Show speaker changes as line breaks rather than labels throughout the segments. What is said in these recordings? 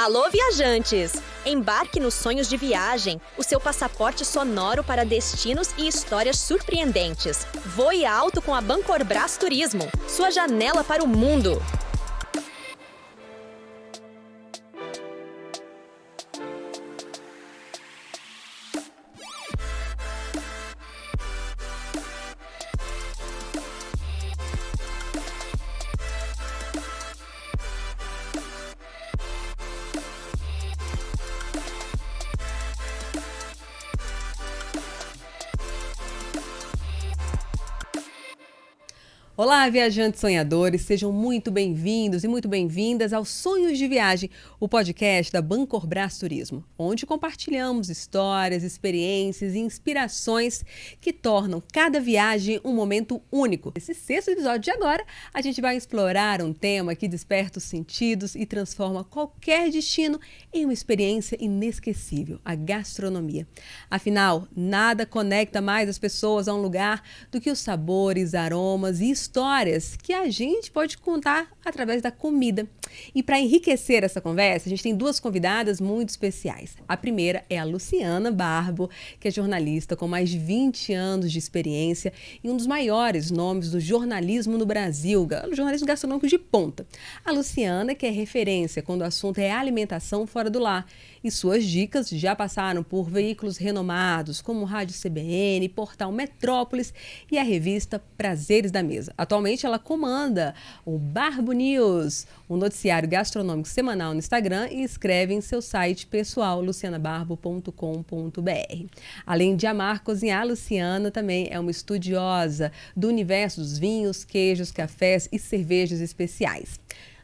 Alô, viajantes! Embarque nos sonhos de viagem, o seu passaporte sonoro para destinos e histórias surpreendentes. Voe alto com a Bancorbras Turismo, sua janela para o mundo.
Olá, viajantes sonhadores, sejam muito bem-vindos e muito bem-vindas ao Sonhos de Viagem, o podcast da Bancorbras Turismo, onde compartilhamos histórias, experiências e inspirações que tornam cada viagem um momento único. Nesse sexto episódio de agora, a gente vai explorar um tema que desperta os sentidos e transforma qualquer destino em uma experiência inesquecível, a gastronomia. Afinal, nada conecta mais as pessoas a um lugar do que os sabores, aromas e histórias que a gente pode contar através da comida. E para enriquecer essa conversa, a gente tem duas convidadas muito especiais. A primeira é a Luciana Barbo, que é jornalista com mais de 20 anos de experiência e um dos maiores nomes do jornalismo no Brasil, jornalismo gastronômico de ponta. A Luciana, que é referência quando o assunto é alimentação fora do lar, e suas dicas já passaram por veículos renomados como Rádio CBN, Portal Metrópolis e a revista Prazeres da Mesa. Atualmente ela comanda o Barbo News, um noticiário gastronômico semanal no Instagram, e escreve em seu site pessoal lucianabarbo.com.br. Além de amar cozinhar, Luciana também é uma estudiosa do universo dos vinhos, queijos, cafés e cervejas especiais.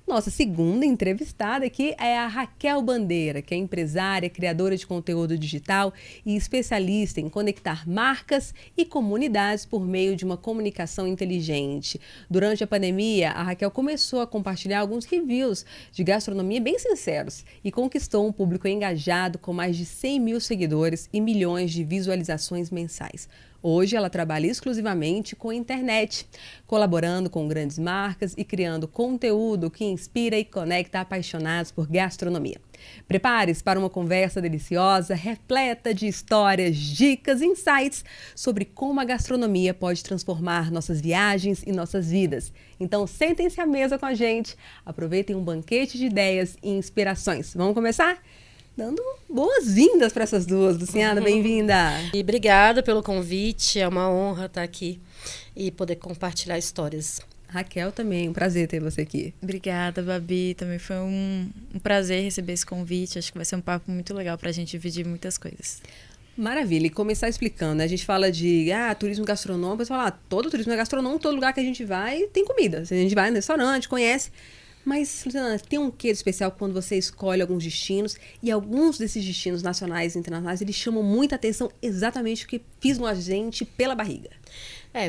Nossa segunda entrevistada aqui é a Raquel Bandeira, que é empresária, criadora de conteúdo digital e especialista em conectar marcas e comunidades por meio de uma comunicação inteligente. Durante a pandemia, a Raquel começou a compartilhar alguns reviews de gastronomia bem sinceros e conquistou um público engajado com mais de 100 mil seguidores e milhões de visualizações mensais. Hoje ela trabalha exclusivamente com a internet, colaborando com grandes marcas e criando conteúdo que inspira e conecta apaixonados por gastronomia. Prepare-se para uma conversa deliciosa, repleta de histórias, dicas e insights sobre como a gastronomia pode transformar nossas viagens e nossas vidas. Então sentem-se à mesa com a gente, aproveitem um banquete de ideias e inspirações. Vamos começar? Dando boas-vindas para essas duas. Luciana, bem-vinda!
E obrigada pelo convite, é uma honra estar aqui e poder compartilhar histórias.
Raquel também, um prazer ter você aqui.
Obrigada, Babi, também foi um prazer receber esse convite, acho que vai ser um papo muito legal para a gente dividir muitas coisas.
Maravilha, e começar explicando, né? A gente fala de turismo gastronômico, você fala, todo turismo é gastronômico, todo lugar que a gente vai tem comida. A gente vai no restaurante, conhece. Mas, Luciana, tem um quê de especial quando você escolhe alguns destinos, e alguns desses destinos nacionais e internacionais, eles chamam muita atenção exatamente porque pisam a gente pela barriga.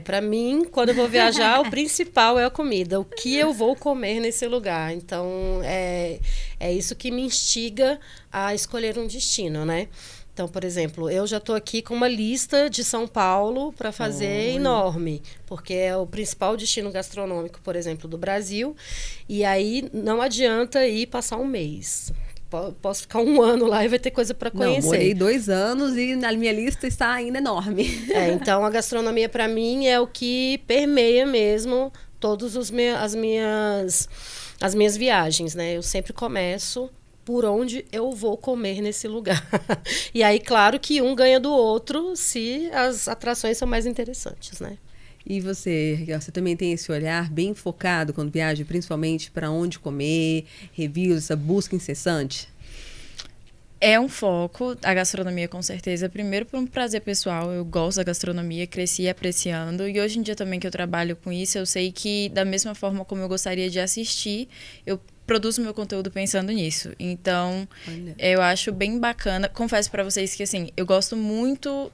Para mim, quando eu vou viajar, o principal é a comida, o que eu vou comer nesse lugar. Então, é isso que me instiga a escolher um destino, né? Então, por exemplo, eu já estou aqui com uma lista de São Paulo para fazer enorme, porque é o principal destino gastronômico, por exemplo, do Brasil. E aí não adianta ir passar um mês. Posso ficar um ano lá e vai ter coisa para conhecer.
Não, morei 2 anos e na minha lista está ainda enorme.
Então, a gastronomia, para mim, é o que permeia mesmo todas as minhas viagens, né? Eu sempre começo por onde eu vou comer nesse lugar. E aí, claro que um ganha do outro se as atrações são mais interessantes, né?
E você, Raquel, você também tem esse olhar bem focado quando viaja, principalmente para onde comer, reviews, essa busca incessante?
É um foco, a gastronomia com certeza. Primeiro por um prazer pessoal, eu gosto da gastronomia, cresci apreciando. E hoje em dia também que eu trabalho com isso, eu sei que da mesma forma como eu gostaria de assistir, eu produzo meu conteúdo pensando nisso. Então, eu acho bem bacana. Confesso para vocês que, assim, eu gosto muito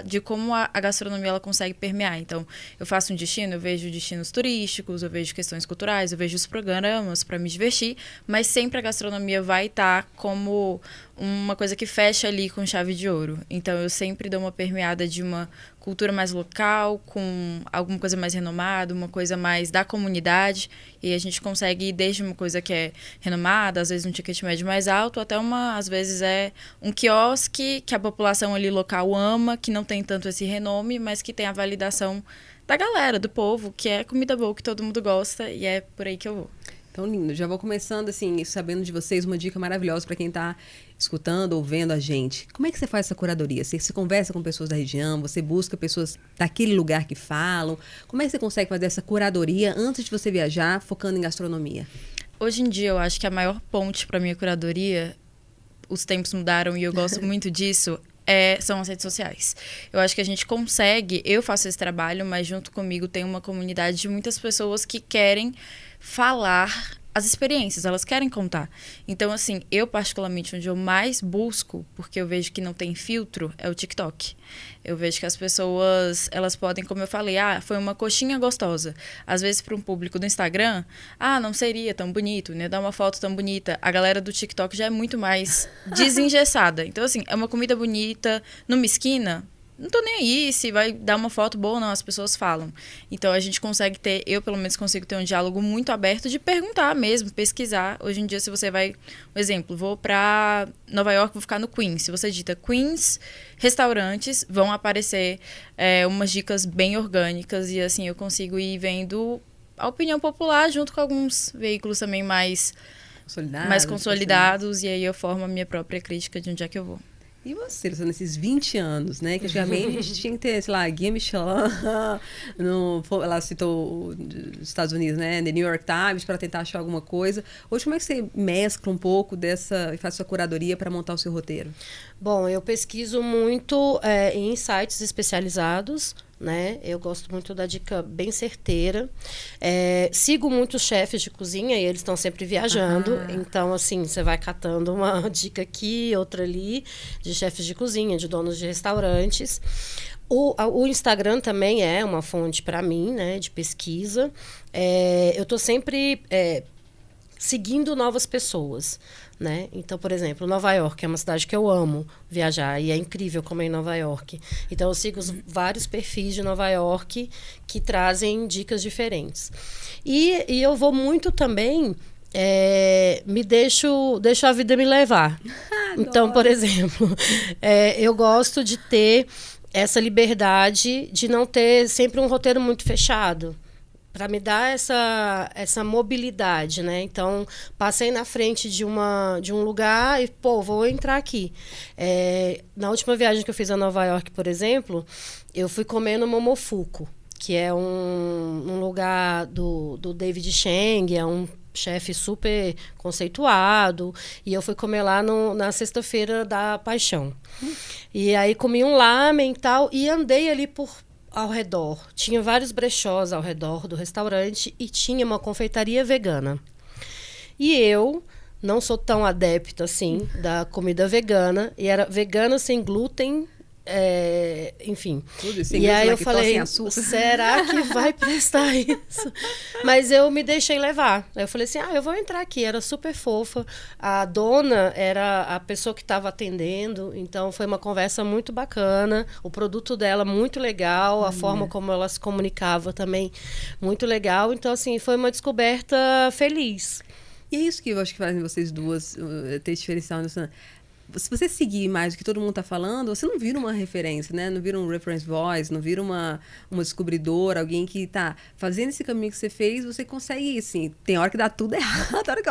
de como a gastronomia ela consegue permear. Então, eu faço um destino, eu vejo destinos turísticos, eu vejo questões culturais, eu vejo os programas para me divertir, mas sempre a gastronomia vai estar como uma coisa que fecha ali com chave de ouro. Então, eu sempre dou uma permeada de uma cultura mais local, com alguma coisa mais renomada, uma coisa mais da comunidade. E a gente consegue ir desde uma coisa que é renomada, às vezes um ticket médio mais alto, até às vezes é um quiosque que a população ali local ama, que não tem tanto esse renome, mas que tem a validação da galera, do povo, que é comida boa, que todo mundo gosta, e é por aí que eu vou.
Então, lindo. Já vou começando, assim, sabendo de vocês, uma dica maravilhosa para quem está escutando ou vendo a gente. Como é que você faz essa curadoria? Você se conversa com pessoas da região, você busca pessoas daquele lugar que falam. Como é que você consegue fazer essa curadoria antes de você viajar, focando em gastronomia?
Hoje em dia, eu acho que a maior ponte para minha curadoria, os tempos mudaram e eu gosto muito disso, são as redes sociais. Eu acho que a gente consegue, eu faço esse trabalho, mas junto comigo tem uma comunidade de muitas pessoas que querem falar as experiências, elas querem contar. Então, assim, eu particularmente, onde eu mais busco, porque eu vejo que não tem filtro, é o TikTok. Eu vejo que as pessoas, elas podem, como eu falei, foi uma coxinha gostosa. Às vezes, para um público do Instagram, não seria tão bonito, né? Dar uma foto tão bonita. A galera do TikTok já é muito mais desengessada. Então, assim, é uma comida bonita, numa esquina, não tô nem aí se vai dar uma foto boa ou não, as pessoas falam. Então, a gente consegue ter, eu pelo menos consigo ter um diálogo muito aberto de perguntar mesmo, pesquisar. Hoje em dia, se você vai, um exemplo, vou pra Nova York, vou ficar no Queens. Se você digita Queens, restaurantes, vão aparecer umas dicas bem orgânicas e assim, eu consigo ir vendo a opinião popular junto com alguns veículos também mais consolidados e aí eu formo a minha própria crítica de onde é que eu vou.
E você, nesses 20 anos, né? Que antigamente a gente tinha que ter, sei lá, Guia Michelin, ela citou os Estados Unidos, né? The New York Times, para tentar achar alguma coisa. Hoje, como é que você mescla um pouco dessa e faz sua curadoria para montar o seu roteiro?
Bom, eu pesquiso muito em sites especializados, né? Eu gosto muito da dica bem certeira. Sigo muitos chefes de cozinha e eles estão sempre viajando. Então, assim, você vai catando uma dica aqui, outra ali, de chefes de cozinha, de donos de restaurantes. O Instagram também é uma fonte para mim, né? De pesquisa. Eu estou sempre seguindo novas pessoas, né? Então, por exemplo, Nova York é uma cidade que eu amo viajar e é incrível como é em Nova York. Então, eu sigo vários perfis de Nova York que trazem dicas diferentes. E eu vou muito também, deixo a vida me levar. Então, por exemplo, eu gosto de ter essa liberdade de não ter sempre um roteiro muito fechado, para me dar essa mobilidade, né? Então, passei na frente de um lugar e, vou entrar aqui. Na última viagem que eu fiz a Nova York, por exemplo, eu fui comer no Momofuku, que é um lugar do David Chang, é um chefe super conceituado, e eu fui comer lá na sexta-feira da Paixão. E aí comi um lamen e tal, e andei ali ao redor. Tinha vários brechós ao redor do restaurante e tinha uma confeitaria vegana. E eu não sou tão adepta assim da comida vegana, e era vegana sem glúten, enfim.
Tudo sem
e
glúten,
aí eu falei, será que vai prestar isso? Mas eu me deixei levar. Aí eu falei assim, eu vou entrar aqui. Era super fofa. A dona era a pessoa que estava atendendo, então foi uma conversa muito bacana. O produto dela muito legal, a forma como ela se comunicava também muito legal. Então, assim, foi uma descoberta feliz.
E é isso que eu acho que fazem vocês duas ter diferencial nessa... Se você seguir mais o que todo mundo está falando, você não vira uma referência, né? Não vira um reference voice, não vira uma descobridora, alguém que está fazendo esse caminho que você fez, você consegue ir, assim. Tem hora que dá tudo errado, tem hora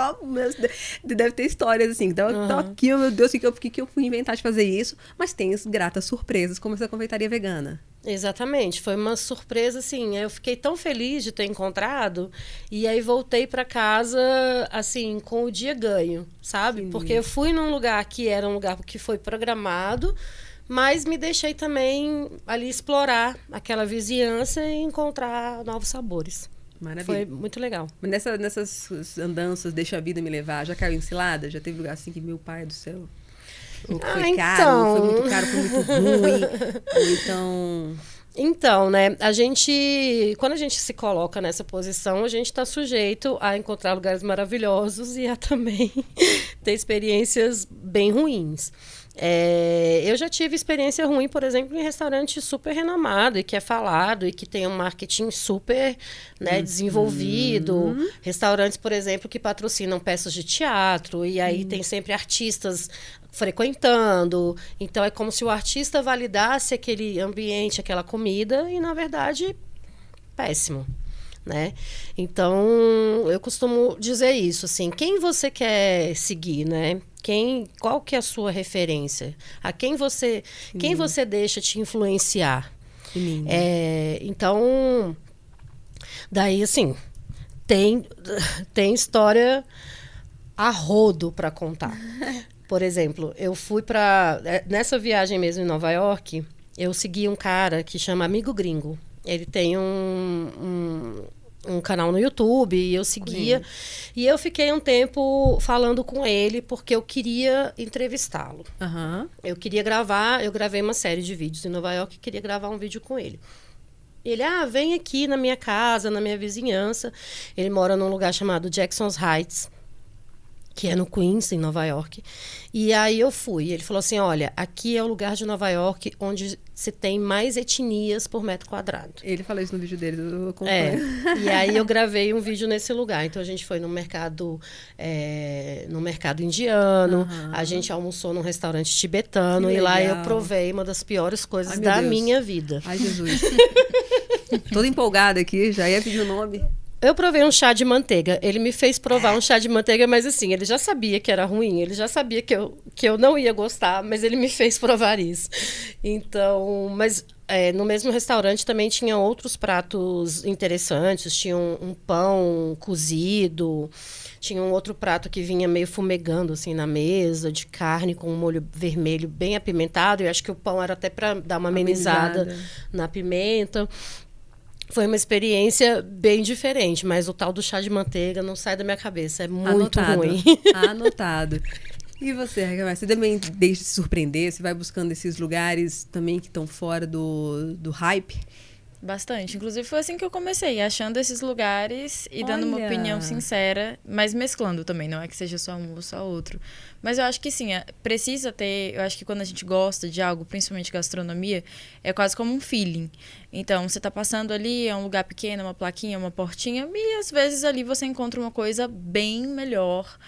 que deve ter histórias, assim. Então, aqui, meu Deus, por que eu fui inventar de fazer isso? Mas tem as gratas surpresas, como essa confeitaria vegana.
Exatamente, foi uma surpresa, assim, eu fiquei tão feliz de ter encontrado, e aí voltei para casa, assim, com o dia ganho, sabe?
Sim.
Porque eu fui num lugar que era um lugar que foi programado, mas me deixei também ali explorar aquela vizinhança e encontrar novos sabores.
Maravilha.
Foi muito legal.
Nessas andanças, deixa a vida me levar, já caiu em cilada? Já teve lugar assim que, meu pai do céu... Ou foi caro, foi muito caro, foi muito ruim. Ou então...
Então, né, quando a gente se coloca nessa posição, a gente está sujeito a encontrar lugares maravilhosos e a também ter experiências bem ruins. Eu já tive experiência ruim, por exemplo, em restaurante super renomado e que é falado e que tem um marketing super, né, desenvolvido. Restaurantes, por exemplo, que patrocinam peças de teatro e aí tem sempre artistas frequentando. Então, é como se o artista validasse aquele ambiente, aquela comida e, na verdade, péssimo. Né? Então, eu costumo dizer isso, assim, quem você quer seguir, né? Qual que é a sua referência? A quem você deixa te influenciar? Então, daí, assim, tem história a rodo para contar. Por exemplo, eu fui nessa viagem mesmo em Nova York, eu segui um cara que chama Amigo Gringo. Ele tem um canal no YouTube e eu seguia. E eu fiquei um tempo falando com ele porque eu queria entrevistá-lo. Eu queria gravar, eu gravei uma série de vídeos em Nova York e queria gravar um vídeo com ele. Ele, vem aqui na minha casa, na minha vizinhança. Ele mora num lugar chamado Jackson's Heights, que é no Queens, em Nova York. E aí eu fui. Ele falou assim, olha, aqui é o lugar de Nova York onde se tem mais etnias por metro quadrado.
Ele falou isso no vídeo dele, eu acompanho.
E aí eu gravei um vídeo nesse lugar. Então a gente foi no mercado indiano, a gente almoçou num restaurante tibetano e lá eu provei uma das piores coisas da minha vida.
Ai, Jesus. Toda empolgada aqui, já ia pedir o nome.
Eu provei um chá de manteiga. Ele me fez provar um chá de manteiga, mas assim, ele já sabia que era ruim, ele já sabia que eu não ia gostar, mas ele me fez provar isso. Então, mas no mesmo restaurante também tinha outros pratos interessantes. Tinha um pão cozido, tinha um outro prato que vinha meio fumegando assim na mesa, de carne com um molho vermelho bem apimentado. Eu acho que o pão era até para dar uma amenizada na pimenta. Foi uma experiência bem diferente, mas o tal do chá de manteiga não sai da minha cabeça. É muito ruim.
Anotado. E você, Raquel, você também deixa se surpreender? Você vai buscando esses lugares também que estão fora do hype?
Bastante. Inclusive, foi assim que eu comecei, achando esses lugares e dando uma opinião sincera, mas mesclando também, não é que seja só um ou só outro. Mas eu acho que sim, precisa ter, eu acho que quando a gente gosta de algo, principalmente gastronomia, é quase como um feeling. Então, você tá passando ali, é um lugar pequeno, uma plaquinha, uma portinha, e às vezes ali você encontra uma coisa bem melhor,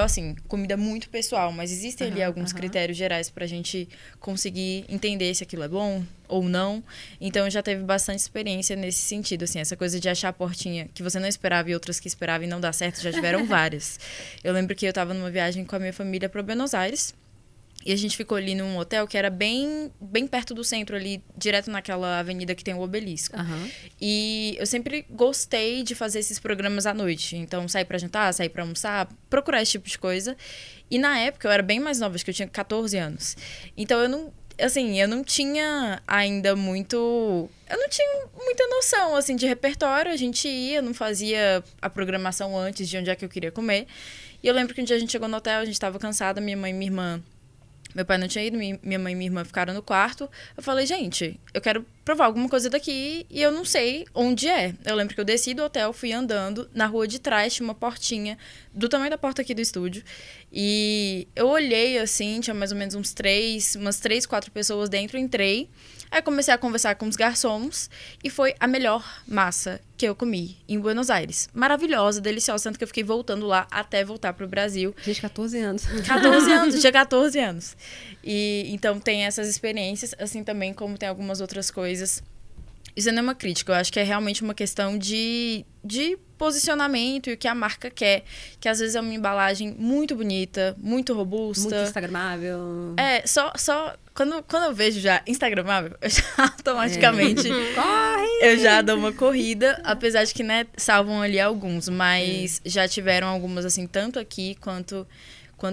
assim, comida muito pessoal, mas existem ali alguns critérios gerais pra gente conseguir entender se aquilo é bom ou não. Então, já teve bastante experiência nesse sentido, assim, essa coisa de achar a portinha que você não esperava e outras que esperavam e não dar certo, já tiveram várias. Eu lembro que eu tava numa viagem com a minha família para Buenos Aires, e a gente ficou ali num hotel que era bem perto do centro ali, direto naquela avenida que tem o Obelisco. E eu sempre gostei de fazer esses programas à noite. Então, sair pra jantar, sair pra almoçar, procurar esse tipo de coisa. E na época, eu era bem mais nova, acho que eu tinha 14 anos. Então, eu não tinha ainda muito... Eu não tinha muita noção, assim, de repertório. A gente ia, não fazia a programação antes de onde é que eu queria comer. E eu lembro que um dia a gente chegou no hotel, a gente tava cansada, minha mãe e minha irmã... Meu pai não tinha ido, minha mãe e minha irmã ficaram no quarto. Eu falei, gente, eu quero provar alguma coisa daqui e eu não sei onde é. Eu lembro que eu desci do hotel, fui andando. Na rua de trás tinha uma portinha do tamanho da porta aqui do estúdio. E eu olhei assim, tinha mais ou menos umas 3, 4 pessoas dentro, entrei. Aí comecei a conversar com os garçons e foi a melhor massa que eu comi em Buenos Aires. Maravilhosa, deliciosa, tanto que eu fiquei voltando lá até voltar pro Brasil.
Gente, 14 anos.
14 anos, tinha 14 anos. E então tem essas experiências, assim também como tem algumas outras coisas. Isso não é uma crítica, eu acho que é realmente uma questão de posicionamento e o que a marca quer. Que às vezes é uma embalagem muito bonita, muito robusta.
Muito instagramável.
Só quando eu vejo já instagramável, eu já automaticamente eu já dou uma corrida. Apesar de que, né, salvam ali alguns. Mas já tiveram algumas, assim, tanto aqui quanto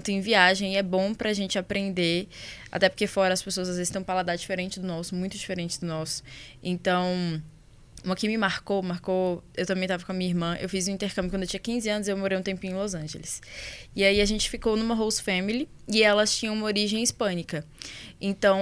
em viagem. E é bom pra gente aprender. Até porque fora as pessoas às vezes têm um paladar diferente do nosso, muito diferente do nosso. Então... Uma que me marcou, eu também estava com a minha irmã, eu fiz um intercâmbio quando eu tinha 15 anos, eu morei um tempinho em Los Angeles. E aí a gente ficou numa host family e elas tinham uma origem hispânica. Então,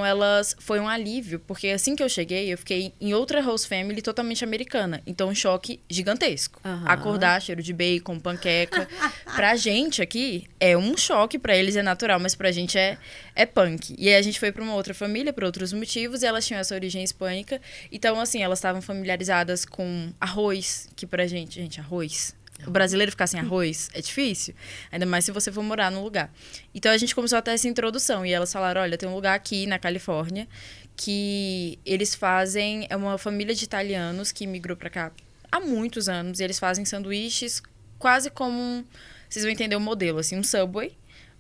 foi um alívio, porque assim que eu cheguei, eu fiquei em outra host family totalmente americana. Então, um choque gigantesco. Acordar, cheiro de bacon, panqueca. Pra gente aqui, é um choque, pra eles é natural, mas pra gente é punk. E aí a gente foi pra uma outra família, por outros motivos, e elas tinham essa origem hispânica. Então, assim, elas estavam familiarizadas com arroz, que pra gente, arroz... O brasileiro ficar sem arroz é difícil, ainda mais se você for morar num lugar. Então, a gente começou a ter essa introdução. E elas falaram, olha, tem um lugar aqui na Califórnia que eles fazem... É uma família de italianos que migrou pra cá há muitos anos. E eles fazem sanduíches quase como vocês vão entender o modelo, assim, um Subway.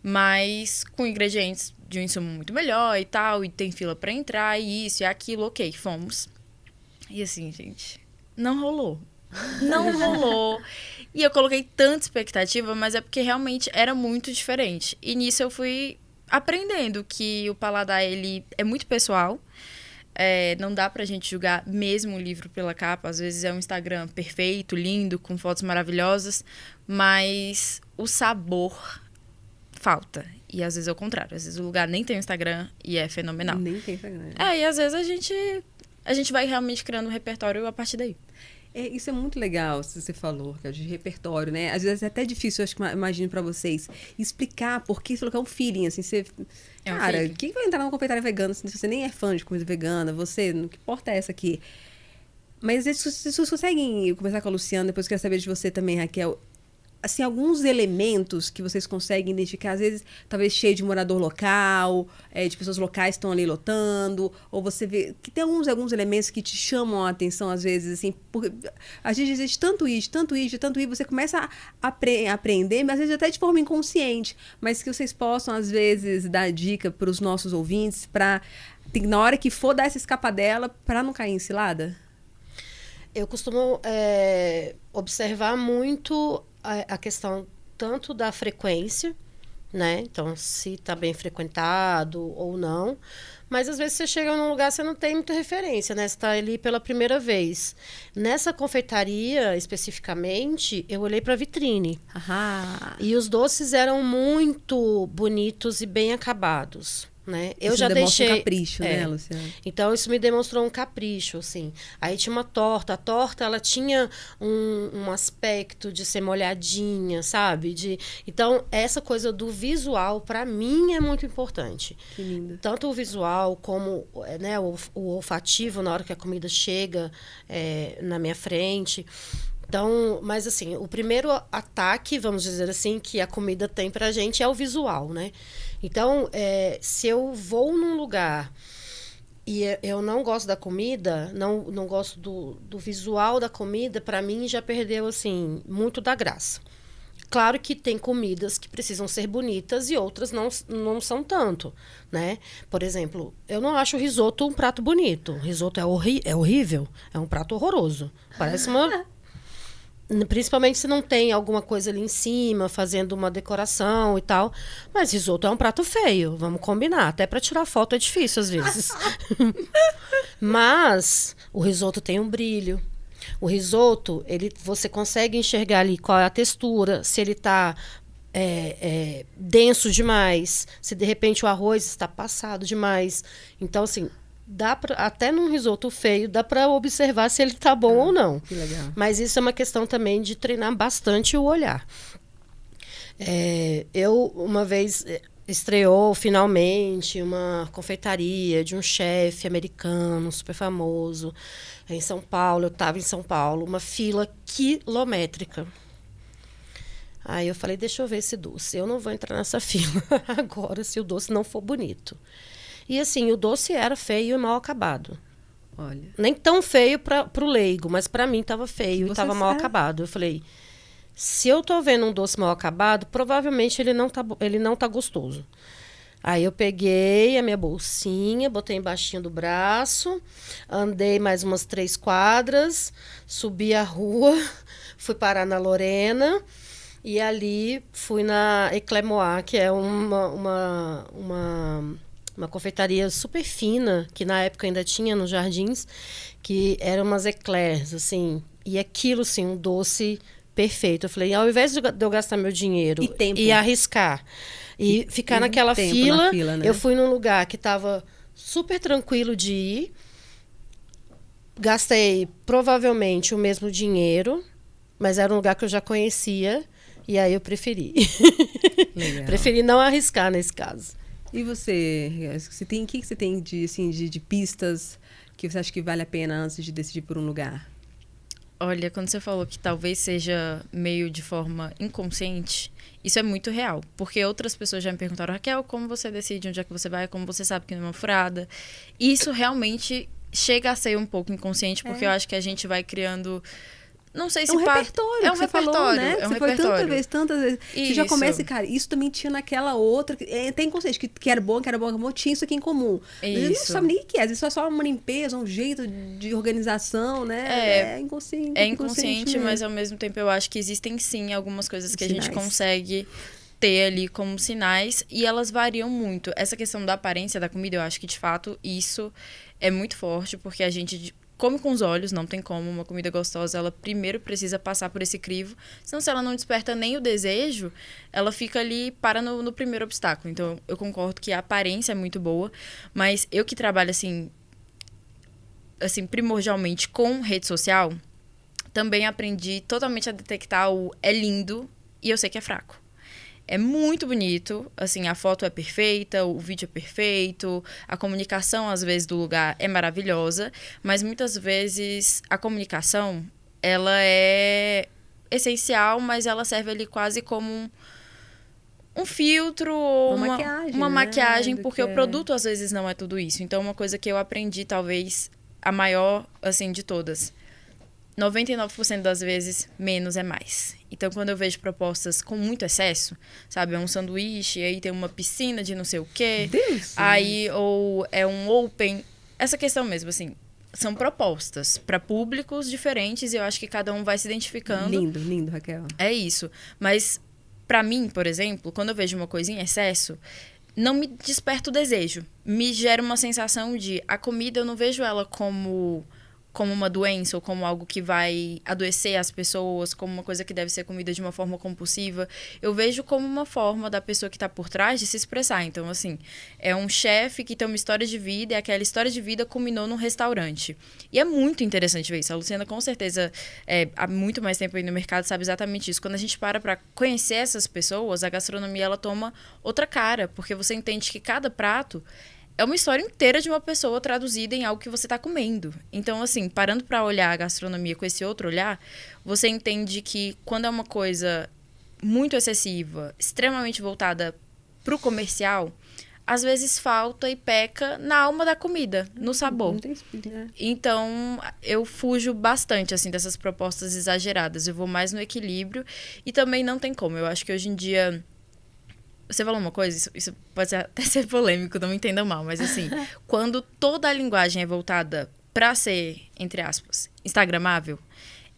Mas com ingredientes de um insumo muito melhor e tal. E tem fila pra entrar, e isso e aquilo. Ok, fomos. E assim, gente, não rolou. Não rolou. E eu coloquei tanta expectativa, mas é porque realmente era muito diferente. E nisso eu fui aprendendo que o paladar, ele é muito pessoal. Não dá pra gente julgar mesmo o livro pela capa. Às vezes é um Instagram perfeito, lindo, com fotos maravilhosas. Mas o sabor falta. E às vezes é o contrário. Às vezes o lugar nem tem Instagram e é fenomenal.
Nem tem Instagram.
E às vezes a gente vai realmente criando um repertório a partir daí.
Isso é muito legal, se você falou, de repertório, né? Às vezes é até difícil, eu acho que imagino pra vocês, explicar porque você falou que é um feeling, assim, você... Cara, quem vai entrar numa confeitaria vegana se você nem é fã de comida vegana? Você, não que importa é essa aqui? Mas vocês conseguem conversar com a Luciana, depois eu quero saber de você também, Raquel, assim, alguns elementos que vocês conseguem identificar, às vezes, talvez cheio de morador local, de pessoas locais que estão ali lotando, ou você vê que tem alguns elementos que te chamam a atenção, às vezes, assim, porque às vezes existe tanto isso, você começa a aprender, mas às vezes até de forma inconsciente, mas que vocês possam, às vezes, dar dica para os nossos ouvintes, para, na hora que for dar essa escapadela, para não cair em cilada?
Eu costumo observar muito a questão tanto da frequência, né? Então, se está bem frequentado ou não. Mas, às vezes, você chega num lugar, você não tem muita referência, né? Você está ali pela primeira vez. Nessa confeitaria, especificamente, eu olhei para a vitrine. E os doces eram muito bonitos e bem acabados. Né? Eu já deixei
um capricho, né, Luciana?
Então, isso me demonstrou um capricho, assim. Aí tinha uma torta. A torta, ela tinha um aspecto de ser molhadinha, sabe? Então, essa coisa do visual, para mim, é muito importante.
Que lindo.
Tanto o visual como, né, o olfativo, na hora que a comida chega na minha frente. Então, mas assim, o primeiro ataque, vamos dizer assim, que a comida tem pra gente é o visual, né? Então, se eu vou num lugar e eu não gosto da comida, não gosto do visual da comida, pra mim já perdeu, assim, muito da graça. Claro que tem comidas que precisam ser bonitas e outras não são tanto, né? Por exemplo, eu não acho o risoto um prato bonito. O risoto é horrível, é um prato horroroso. Parece uma... Principalmente se não tem alguma coisa ali em cima, fazendo uma decoração e tal. Mas risoto é um prato feio, vamos combinar. Até para tirar foto é difícil às vezes. Mas o risoto tem um brilho. O risoto, você consegue enxergar ali qual é a textura, se ele está denso demais, se de repente o arroz está passado demais. Então, assim... até num risoto feio, dá para observar se ele tá bom ou não.
Que legal.
Mas isso é uma questão também de treinar bastante o olhar. Eu, uma vez, estreou finalmente uma confeitaria de um chefe americano super famoso em São Paulo. Eu estava em São Paulo, uma fila quilométrica. Aí eu falei, deixa eu ver esse doce. Eu não vou entrar nessa fila agora se o doce não for bonito. E assim, o doce era feio e mal acabado.
Olha.
Nem tão feio pro leigo, mas para mim estava feio e estava mal acabado. Eu falei, se eu tô vendo um doce mal acabado, provavelmente ele não tá gostoso. Aí eu peguei a minha bolsinha, botei embaixo do braço, andei mais umas 3 quadras, subi a rua, fui parar na Lorena e ali fui na Eclemois, que é uma confeitaria super fina, que na época ainda tinha nos Jardins, que eram umas eclairs, assim. E aquilo, assim, um doce Perfeito. Eu falei, ao invés de eu gastar meu dinheiro
E tempo.
e arriscar e ficar
e
naquela
tempo
fila,
na fila, né?
eu fui num lugar que estava super tranquilo de ir. Gastei provavelmente o mesmo dinheiro, mas era um lugar que eu já conhecia e aí eu preferi.
Legal.
Preferi não arriscar nesse caso.
E você, o que você tem de, assim, de pistas que você acha que vale a pena antes de decidir por um lugar?
Olha, quando você falou que talvez seja meio de forma inconsciente, isso é muito real. Porque outras pessoas já me perguntaram, Raquel, como você decide onde é que você vai? Como você sabe que não é uma furada? Isso realmente chega a ser um pouco inconsciente, porque eu acho que a gente vai criando... Não sei se...
É um repertório,
é um
que você
repertório,
falou, né?
é um
Você foi
repertório.
tantas vezes. Você já
Isso.
começa, cara, isso também tinha naquela outra. Tem inconsciente, que era bom, tinha isso aqui em comum. Mas ele não
Isso.
sabe nem o que é. Às vezes é só uma limpeza, um jeito de organização, né? É inconsciente.
É inconsciente,
mesmo.
mas ao mesmo tempo eu acho que existem sim algumas coisas que a gente
Sinais.
consegue ter ali como sinais e elas variam muito. Essa questão da aparência da comida, eu acho que de fato isso é muito forte, porque a gente come com os olhos, não tem como. Uma comida gostosa, ela primeiro precisa passar por esse crivo. Senão, se ela não desperta nem o desejo, ela fica ali, para no primeiro obstáculo. Então, eu concordo que a aparência é muito boa, mas eu que trabalho, assim, primordialmente com rede social, também aprendi totalmente a detectar o é lindo e eu sei que é fraco. É muito bonito, assim, a foto é perfeita, o vídeo é perfeito, a comunicação, às vezes, do lugar é maravilhosa, mas muitas vezes a comunicação, ela é essencial, mas ela serve ali quase como um filtro ou uma
né?
maquiagem,
Do
porque
que
o produto, às vezes, não é tudo isso. Então, uma coisa que eu aprendi, talvez, a maior, assim, de todas. 99% das vezes, menos é mais. Então, quando eu vejo propostas com muito excesso, sabe? É um sanduíche, aí tem uma piscina de não sei o quê.
Deus!
Aí, ou é um open. Essa questão mesmo, assim, são propostas para públicos diferentes e eu acho que cada um vai se identificando.
Lindo, lindo, Raquel.
É isso. Mas, pra mim, por exemplo, quando eu vejo uma coisa em excesso, não me desperta o desejo. Me gera uma sensação de... A comida, eu não vejo ela como uma doença ou como algo que vai adoecer as pessoas, como uma coisa que deve ser comida de uma forma compulsiva. Eu vejo como uma forma da pessoa que está por trás de se expressar. Então, assim, é um chefe que tem uma história de vida e aquela história de vida culminou num restaurante. E é muito interessante ver isso. A Luciana, com certeza, há muito mais tempo aí no mercado, sabe exatamente isso. Quando a gente para conhecer essas pessoas, a gastronomia, ela toma outra cara, porque você entende que cada prato é uma história inteira de uma pessoa traduzida em algo que você está comendo. Então, assim, parando para olhar a gastronomia com esse outro olhar, você entende que quando é uma coisa muito excessiva, extremamente voltada para o comercial, às vezes falta e peca na alma da comida, no sabor.
Não tem espírito, né?
Então, eu fujo bastante, assim, dessas propostas exageradas. Eu vou mais no equilíbrio e também não tem como. Eu acho que hoje em dia... Você falou uma coisa, isso pode até ser polêmico, não me entendam mal, mas assim, quando toda a linguagem é voltada para ser, entre aspas, instagramável,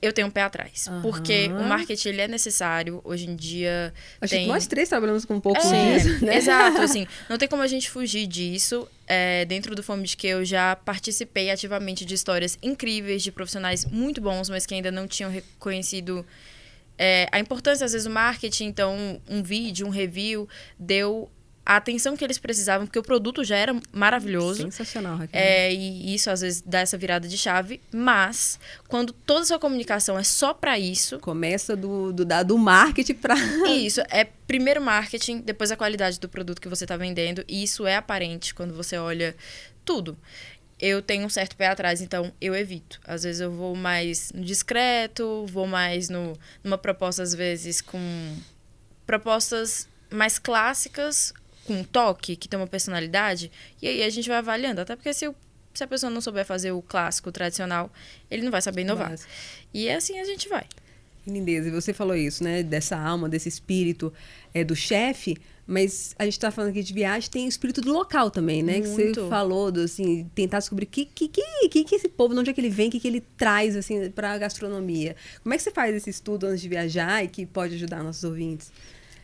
eu tenho um pé atrás. Porque o marketing, ele é necessário, hoje em dia
Acho que nós três trabalhamos com um pouco disso, né?
Exato, assim, não tem como a gente fugir disso. Dentro do Fome de Que eu já participei ativamente de histórias incríveis, de profissionais muito bons, mas que ainda não tinham reconhecido... a importância, às vezes, do marketing. Então, um vídeo, um review, deu a atenção que eles precisavam, porque o produto já era maravilhoso.
Sensacional, Raquel.
E isso, às vezes, dá essa virada de chave. Mas, quando toda a sua comunicação é só para isso...
Começa do marketing para...
Isso, é primeiro marketing, depois a qualidade do produto que você está vendendo. E isso é aparente quando você olha tudo. Eu tenho um certo pé atrás, então eu evito. Às vezes eu vou mais no discreto, vou mais numa proposta, às vezes, com propostas mais clássicas, com um toque, que tem uma personalidade, e aí a gente vai avaliando. Até porque se a pessoa não souber fazer o clássico, o tradicional, ele não vai saber inovar.
Mas...
E assim a gente vai.
Lindeza, e você falou isso, né? Dessa alma, desse espírito do chefe, mas a gente tá falando aqui de viagem, tem o espírito do local também, né?
Muito.
Que você falou, assim, tentar descobrir o que esse povo, de onde é que ele vem, o que ele traz, assim, pra gastronomia. Como é que você faz esse estudo antes de viajar e que pode ajudar nossos ouvintes?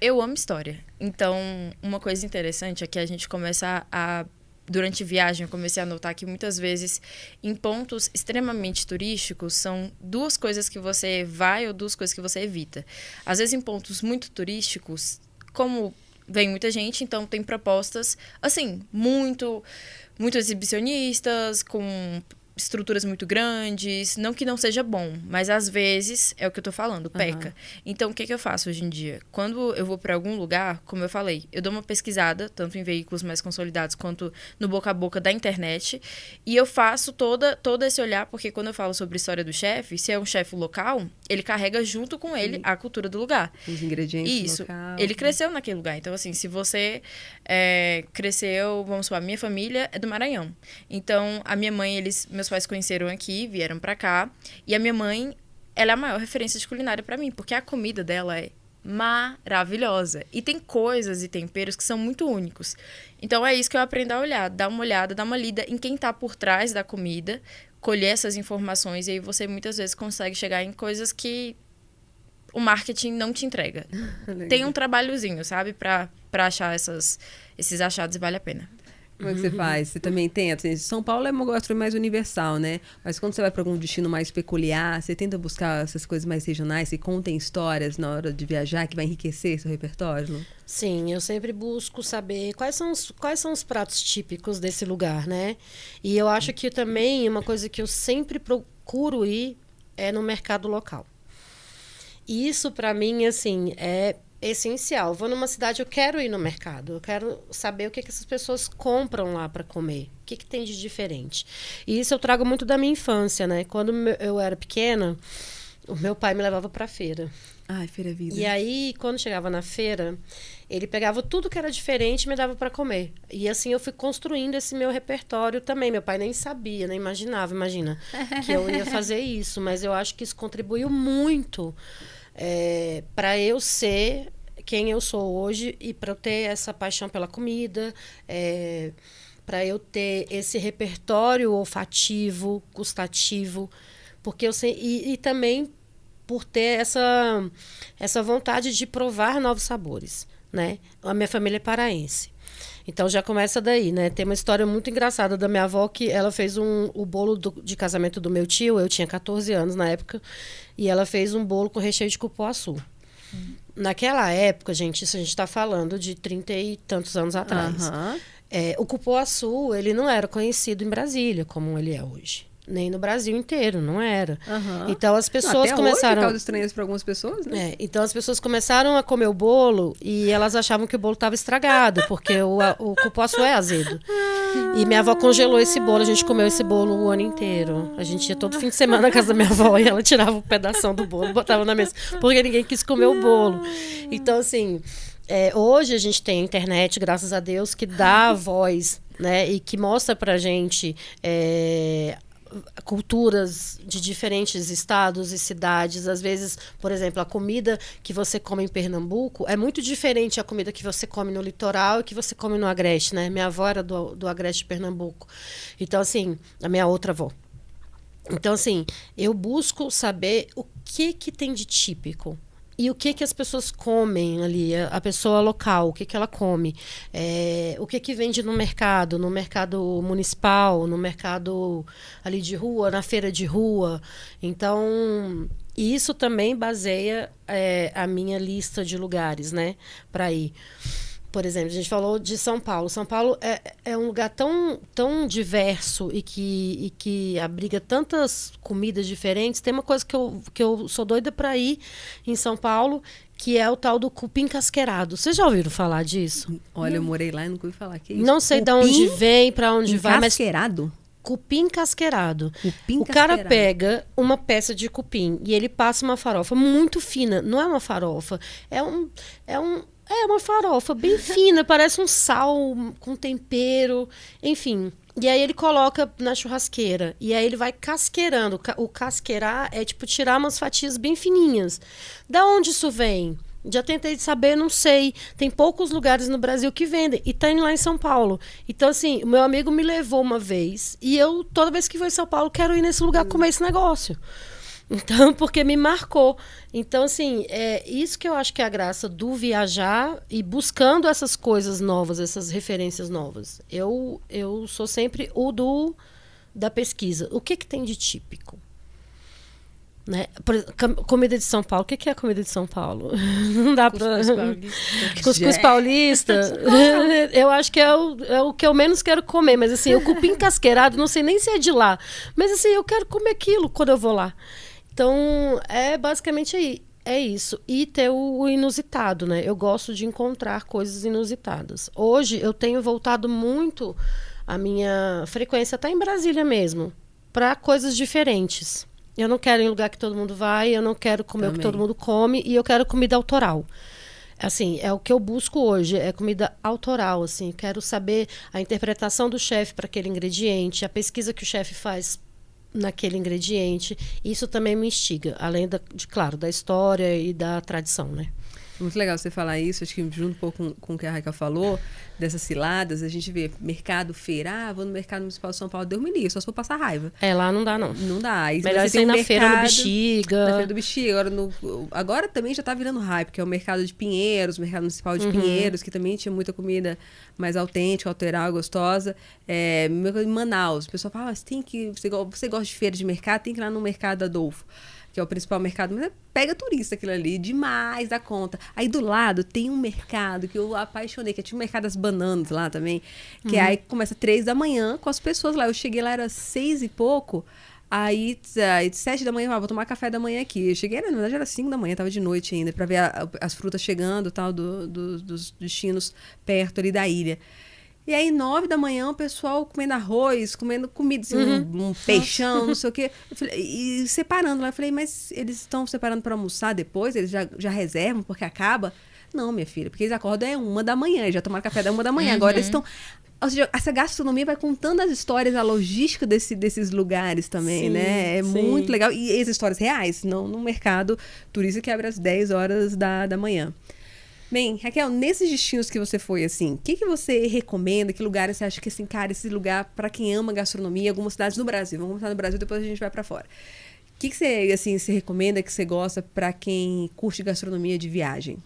Eu amo história. Então, uma coisa interessante é que a gente começa a durante viagem, eu comecei a notar que muitas vezes, em pontos extremamente turísticos, são 2 coisas que você vai ou 2 coisas que você evita. Às vezes, em pontos muito turísticos, como vem muita gente, então tem propostas, assim, muito exibicionistas, com estruturas muito grandes, não que não seja bom, mas às vezes, é o que eu tô falando, peca. Então, o que eu faço hoje em dia? Quando eu vou para algum lugar, como eu falei, eu dou uma pesquisada, tanto em veículos mais consolidados quanto no boca a boca da internet, e eu faço todo esse olhar, porque quando eu falo sobre a história do chefe, se é um chefe local, ele carrega junto com ele a cultura do lugar.
Os ingredientes
Isso.
local.
Ele cresceu naquele lugar. Então, assim, se você cresceu, vamos supor, a minha família é do Maranhão. Então, a minha mãe, meus pais conheceram aqui, vieram pra cá. E a minha mãe, ela é a maior referência de culinária pra mim, porque a comida dela é maravilhosa. E tem coisas e temperos que são muito únicos. Então, é isso que eu aprendo a olhar. Dar uma olhada, dar uma lida em quem tá por trás da comida, colher essas informações, e aí você muitas vezes consegue chegar em coisas que o marketing não te entrega. Tem um trabalhozinho, sabe? Pra achar esses achados e vale a pena.
Como é que você faz? Você também tenta? Assim, São Paulo é uma gastronomia mais universal, né? Mas quando você vai para algum destino mais peculiar, você tenta buscar essas coisas mais regionais, que contem histórias na hora de viajar, que vai enriquecer seu repertório, não?
Sim, eu sempre busco saber quais são os pratos típicos desse lugar, né? E eu acho que também uma coisa que eu sempre procuro ir é no mercado local. E isso, para mim, assim, é essencial. Vou numa cidade, eu quero ir no mercado. Eu quero saber o que essas pessoas compram lá para comer. O que tem de diferente. E isso eu trago muito da minha infância, né? Quando eu era pequena, o meu pai me levava para feira.
Ai, feira vida.
E aí, quando chegava na feira, ele pegava tudo que era diferente e me dava para comer. E assim eu fui construindo esse meu repertório também. Meu pai nem sabia, nem imaginava, imagina, que eu ia fazer isso. Mas eu acho que isso contribuiu muito para eu ser quem eu sou hoje e para eu ter essa paixão pela comida, para eu ter esse repertório olfativo, gustativo, porque eu sei, e também por ter essa vontade de provar novos sabores, né? A minha família é paraense. Então já começa daí, né? Tem uma história muito engraçada da minha avó, que ela fez o bolo de casamento do meu tio. Eu tinha 14 anos na época, e ela fez um bolo com recheio de cupuaçu. Naquela época, gente, isso a gente está falando de 30 e tantos anos atrás. O cupuaçu, ele não era conhecido em Brasília como ele é hoje. Nem no Brasil inteiro, não era. Então as pessoas começaram...
Até hoje, estranhas para algumas pessoas, né?
Então as pessoas começaram a comer o bolo e elas achavam que o bolo estava estragado, porque o cupuaçu é azedo. E minha avó congelou esse bolo, a gente comeu esse bolo o ano inteiro. A gente ia todo fim de semana na casa da minha avó e ela tirava um pedação do bolo e botava na mesa, porque ninguém quis comer o bolo. Então, assim, hoje a gente tem a internet, graças a Deus, que dá voz, né? E que mostra pra gente... culturas de diferentes estados e cidades. Às vezes, por exemplo, a comida que você come em Pernambuco é muito diferente da comida que você come no litoral e que você come no Agreste, né? Minha avó era do Agreste de Pernambuco. Então, assim, a minha outra avó. Então, assim, eu busco saber o que tem de típico. E o que as pessoas comem ali, a pessoa local, o que ela come, o que vende no mercado municipal, no mercado ali de rua, na feira de rua. Então, isso também baseia a minha lista de lugares, né, para ir. Por exemplo, a gente falou de São Paulo. São Paulo é um lugar tão diverso e que abriga tantas comidas diferentes. Tem uma coisa que eu sou doida para ir em São Paulo, que é o tal do cupim casqueirado. Vocês já ouviram falar disso?
Olha, eu morei lá e nunca ouvi falar. Que é isso?
Não sei de onde vem, para onde vai, mas...
Casqueirado?
Cupim casqueirado. O cara pega uma peça de cupim e ele passa uma farofa muito fina. Não é uma farofa, é uma farofa bem fina, parece um sal com tempero, enfim. E aí ele coloca na churrasqueira. E aí ele vai casqueirando. O casqueirar é tipo tirar umas fatias bem fininhas. Da onde isso vem? Já tentei saber, não sei. Tem poucos lugares no Brasil que vendem. E tem lá em São Paulo. Então, assim, o meu amigo me levou uma vez. E eu, toda vez que vou em São Paulo, quero ir nesse lugar comer esse negócio. Então, porque me marcou. Então, assim, é isso que eu acho que é a graça do viajar e buscando essas coisas novas, essas referências novas. Eu sou sempre da pesquisa. O que tem de típico? Né? Por exemplo, comida de São Paulo. O que é a comida de São Paulo? Não dá para... Cuscuz paulista. Eu acho que é o que eu menos quero comer. Mas, assim, o cupim casqueirado, não sei nem se é de lá. Mas, assim, eu quero comer aquilo quando eu vou lá. Então, basicamente é isso. E ter o inusitado, né? Eu gosto de encontrar coisas inusitadas. Hoje, eu tenho voltado muito, a minha frequência está em Brasília mesmo, para coisas diferentes. Eu não quero ir em lugar que todo mundo vai, eu não quero comer o que todo mundo come, e eu quero comida autoral. Assim, é o que eu busco hoje, é comida autoral, assim. Quero saber a interpretação do chefe para aquele ingrediente, a pesquisa que o chefe faz naquele ingrediente. Isso também me instiga, além, claro, da história e da tradição, né?
Muito legal você falar isso, acho que junto um pouco com o que a Raquel falou, dessas ciladas, a gente vê mercado, feira, vou no mercado municipal de São Paulo, Deus me livre, só se for passar raiva.
Lá não dá, não.
Não dá. Aí,
melhor você ir na feira no Bexiga.
Na feira do Bexiga. Agora também já tá virando hype, que é o mercado de Pinheiros, o mercado municipal de Pinheiros, que também tinha muita comida mais autêntica, alteral, gostosa. Em Manaus, o pessoal fala, você gosta de feira de mercado, tem que ir lá no Mercado Adolfo, que é o principal mercado, mas pega turista aquilo ali, demais da conta. Aí do lado tem um mercado que eu apaixonei, que é tipo o mercado das bananas lá também, que aí começa 3 da manhã com as pessoas lá. Eu cheguei lá, era 6 e pouco, aí 7 da manhã, vou tomar café da manhã aqui. Eu cheguei, na verdade era 5 da manhã, tava de noite ainda, pra ver as frutas chegando, tal, dos destinos perto ali da ilha. E aí, 9 da manhã, o pessoal comendo arroz, comendo comida, assim, um peixão, não sei o quê. E separando lá. Eu falei, mas eles estão separando para almoçar depois? Eles já reservam porque acaba? Não, minha filha, porque eles acordam 1 da manhã, eles já tomaram café da 1 da manhã. Agora eles estão... Ou seja, essa gastronomia vai contando as histórias, a logística desses lugares também, sim, né? É muito legal. E as histórias reais, não no mercado turista que abre às 10 horas da manhã. Bem, Raquel, nesses destinos que você foi, assim, o que você recomenda? Que lugares você acha que, assim, cara, esse lugar, para quem ama gastronomia, algumas cidades no Brasil, vamos começar no Brasil, depois a gente vai para fora. O que você, assim, se recomenda, que você gosta para quem curte gastronomia de viagem?